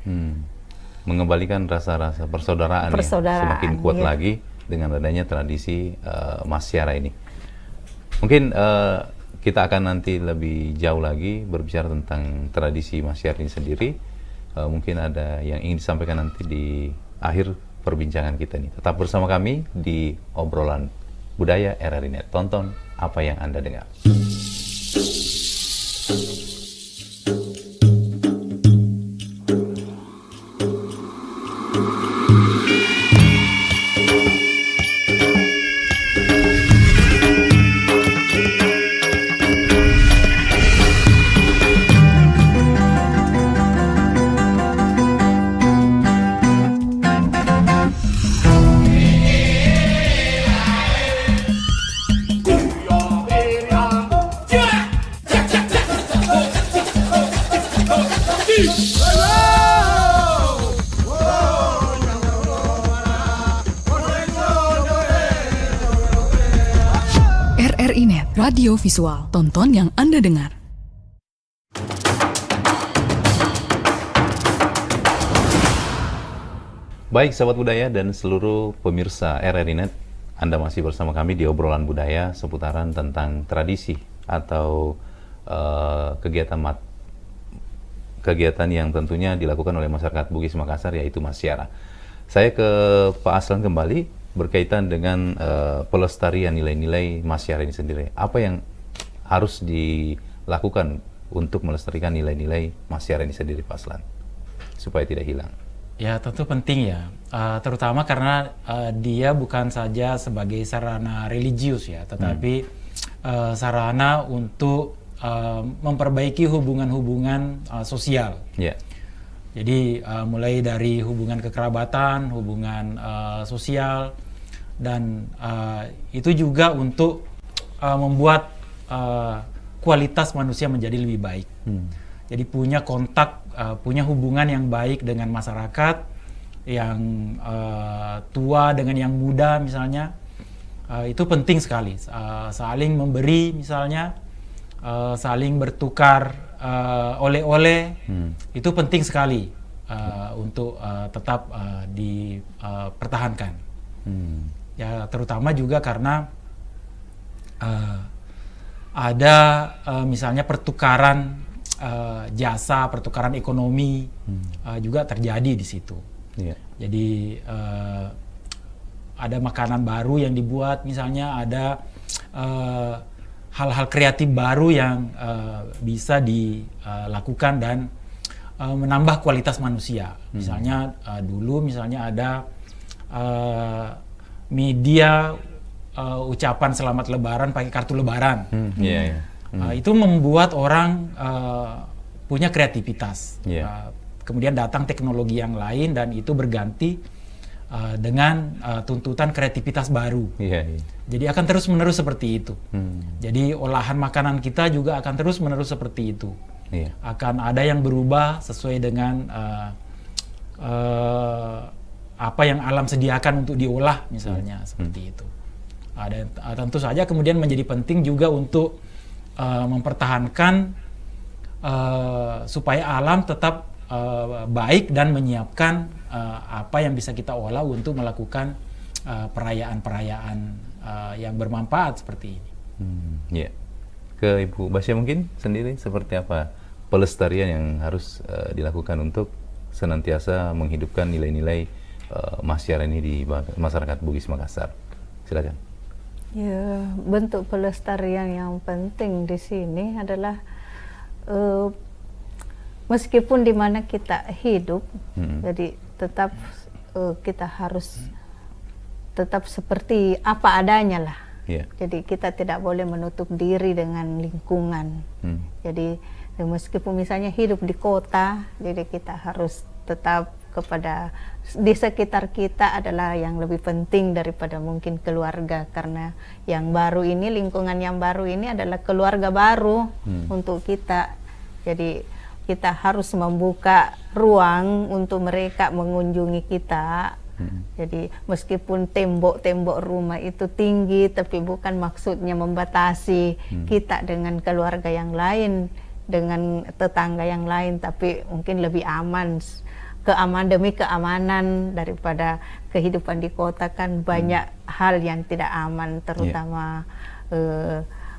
Mengembalikan rasa-rasa persaudaraan ya, semakin kuat lagi dengan adanya tradisi masyara ini. Mungkin kita akan nanti lebih jauh lagi berbicara tentang tradisi masyara ini sendiri. mungkin ada yang ingin disampaikan nanti di akhir perbincangan kita nih. Tetap bersama kami di obrolan budaya RRI Net. Tonton apa yang Anda dengar. RRI Net, radio visual, tonton yang Anda dengar. Baik sahabat budaya dan seluruh pemirsa RRI Net, Anda masih bersama kami di obrolan budaya seputaran tentang tradisi atau kegiatan yang tentunya dilakukan oleh masyarakat Bugis Makassar, yaitu Masyara. Saya ke Pak Aslan kembali berkaitan dengan pelestarian nilai-nilai Masyara ini sendiri. Apa yang harus dilakukan untuk melestarikan nilai-nilai Masyara ini sendiri, Pak Aslan, supaya tidak hilang? Ya, tentu penting ya, terutama karena dia bukan saja sebagai sarana religius ya, tetapi sarana untuk memperbaiki hubungan-hubungan sosial. Yeah. Jadi mulai dari hubungan kekerabatan, hubungan sosial, dan itu juga untuk membuat kualitas manusia menjadi lebih baik. Jadi punya kontak, punya hubungan yang baik dengan masyarakat, yang tua dengan yang muda misalnya, itu penting sekali. Saling memberi misalnya, saling bertukar oleh-oleh, itu penting sekali untuk tetap dipertahankan. Ya, terutama juga karena ada misalnya pertukaran jasa, pertukaran ekonomi juga terjadi di situ. Yeah. Jadi ada makanan baru yang dibuat, misalnya ada hal-hal kreatif baru yang bisa dilakukan dan menambah kualitas manusia. Misalnya dulu misalnya ada media ucapan selamat lebaran pakai kartu lebaran. Itu membuat orang punya kreativitas. Kemudian datang teknologi yang lain dan itu berganti dengan tuntutan kreativitas baru. Jadi akan terus-menerus seperti itu. Jadi olahan makanan kita juga akan terus-menerus seperti itu. Akan ada yang berubah sesuai dengan apa yang alam sediakan untuk diolah misalnya, seperti itu. Tentu saja kemudian menjadi penting juga untuk mempertahankan supaya alam tetap baik dan menyiapkan apa yang bisa kita olah untuk melakukan perayaan-perayaan yang bermanfaat seperti ini. Ke Ibu Basya mungkin sendiri seperti apa pelestarian yang harus dilakukan untuk senantiasa menghidupkan nilai-nilai Masyara ini di masyarakat Bugis Makassar? Silakan. Ya, bentuk pelestarian yang penting di sini adalah meskipun di mana kita hidup, jadi tetap kita harus tetap seperti apa adanya lah. Jadi kita tidak boleh menutup diri dengan lingkungan. Jadi meskipun misalnya hidup di kota, jadi kita harus tetap kepada di sekitar kita adalah yang lebih penting daripada mungkin keluarga, karena yang baru ini, lingkungan yang baru ini adalah keluarga baru untuk kita. Jadi kita harus membuka ruang untuk mereka mengunjungi kita. Jadi meskipun tembok-tembok rumah itu tinggi, tapi bukan maksudnya membatasi kita dengan keluarga yang lain, dengan tetangga yang lain, tapi mungkin lebih aman. Demi keamanan daripada kehidupan di kota kan banyak hal yang tidak aman, terutama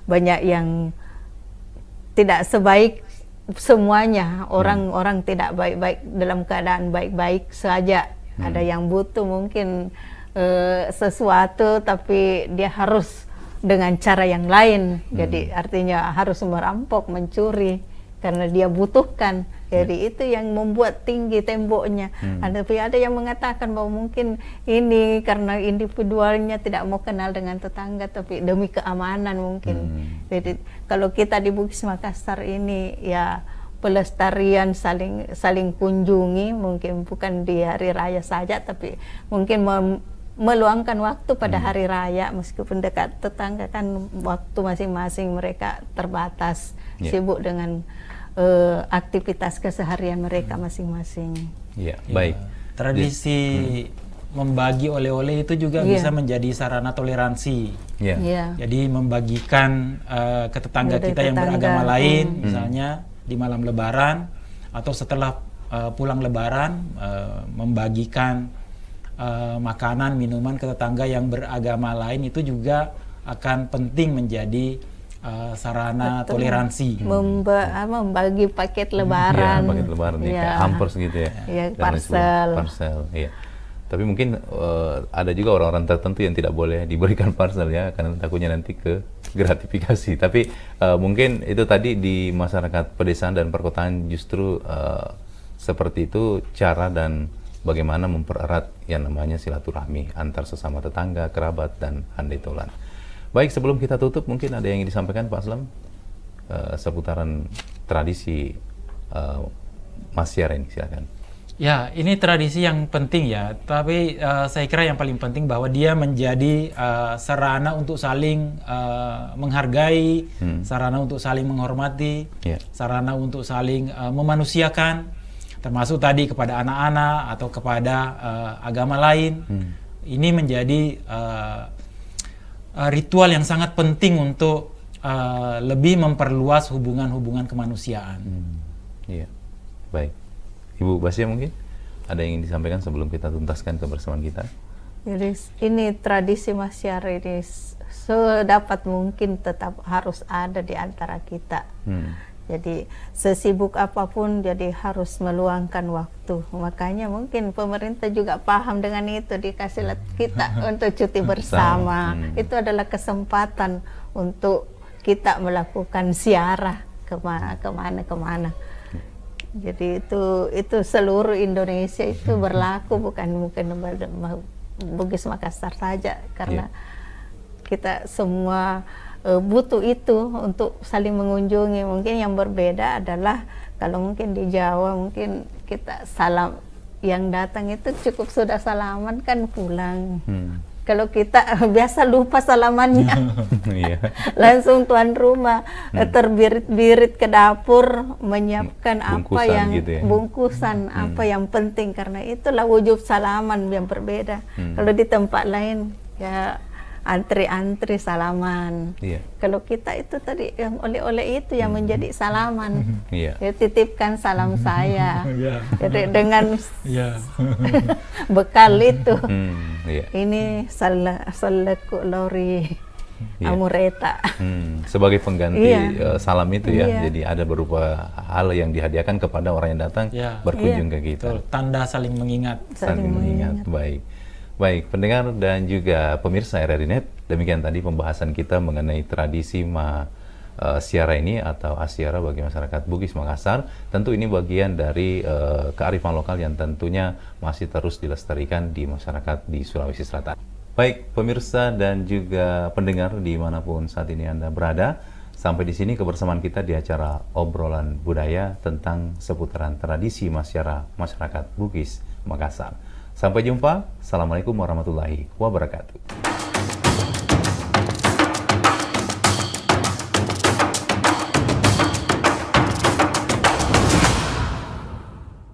banyak yang tidak sebaik semuanya orang-orang tidak baik-baik dalam keadaan baik-baik saja. Ada yang butuh mungkin sesuatu tapi dia harus dengan cara yang lain. Jadi artinya harus merampok, mencuri karena dia butuhkan. Jadi itu yang membuat tinggi temboknya. Tapi ada yang mengatakan bahwa mungkin ini karena individualnya tidak mau kenal dengan tetangga, tapi demi keamanan mungkin. Jadi kalau kita di Bugis Makassar ini ya pelestarian saling kunjungi, mungkin bukan di hari raya saja, tapi mungkin meluangkan waktu pada hari raya, meskipun dekat tetangga kan waktu masing-masing mereka terbatas, sibuk dengan aktivitas keseharian mereka masing-masing. Baik. Tradisi membagi oleh-oleh itu juga bisa menjadi sarana toleransi. Jadi membagikan ke tetangga kita yang beragama lain, misalnya di malam Lebaran atau setelah pulang Lebaran, membagikan makanan, minuman ke tetangga yang beragama lain, itu juga akan penting menjadi sarana toleransi. Membagi paket Lebaran. Paket Lebaran kayak hampers gitu ya. Parsel. Iya. Tapi mungkin ada juga orang-orang tertentu yang tidak boleh diberikan parsel ya, karena takutnya nanti ke gratifikasi. Tapi mungkin itu tadi di masyarakat pedesaan dan perkotaan justru seperti itu cara dan bagaimana mempererat yang namanya silaturahmi antar sesama tetangga, kerabat, dan handai tolan. Baik, sebelum kita tutup mungkin ada yang ingin disampaikan Pak Aslam seputaran tradisi Masyar ini, silakan. Ya, ini tradisi yang penting ya, tapi saya kira yang paling penting bahwa dia menjadi sarana untuk saling menghargai, sarana untuk saling menghormati, sarana untuk saling memanusiakan, termasuk tadi kepada anak-anak atau kepada agama lain. Ini menjadi ritual yang sangat penting untuk lebih memperluas hubungan-hubungan kemanusiaan. Iya, baik. Ibu Basia mungkin ada yang ingin disampaikan sebelum kita tuntaskan kebersamaan kita? Jadi ini tradisi Masyar ini sedapat mungkin tetap harus ada di antara kita. Jadi sesibuk apapun jadi harus meluangkan waktu. Makanya mungkin pemerintah juga paham dengan itu, dikasih kita untuk cuti bersama. Itu adalah kesempatan untuk kita melakukan ziarah kemana. Jadi itu seluruh Indonesia itu berlaku, bukan Bugis Makassar saja, karena kita semua butuh itu untuk saling mengunjungi. Mungkin yang berbeda adalah kalau mungkin di Jawa mungkin kita salam, yang datang itu cukup sudah salaman kan pulang. Kalau kita biasa lupa salamannya, langsung tuan rumah terbirit-birit ke dapur menyiapkan apa yang gitu bungkusan, apa yang penting, karena itulah wujud salaman yang berbeda. Kalau di tempat lain ya antri-antri salaman. Kalau kita itu tadi yang oleh-oleh itu yang menjadi salaman. Ya, titipkan salam saya. Jadi dengan bekal itu. Ini salaku lori amureta. Sebagai pengganti salam itu ya. Jadi ada berupa hal yang dihadiahkan kepada orang yang datang berkunjung ke kita. Tanda saling mengingat. Saling mengingat. Baik, pendengar dan juga pemirsa RRI Net, demikian tadi pembahasan kita mengenai tradisi Masyara ini atau Asyara bagi masyarakat Bugis Makassar. Tentu ini bagian dari kearifan lokal yang tentunya masih terus dilestarikan di masyarakat di Sulawesi Selatan. Baik, pemirsa dan juga pendengar dimanapun saat ini Anda berada, sampai di sini kebersamaan kita di acara obrolan budaya tentang seputaran tradisi Masyara masyarakat Bugis Makassar. Sampai jumpa. Assalamualaikum warahmatullahi wabarakatuh.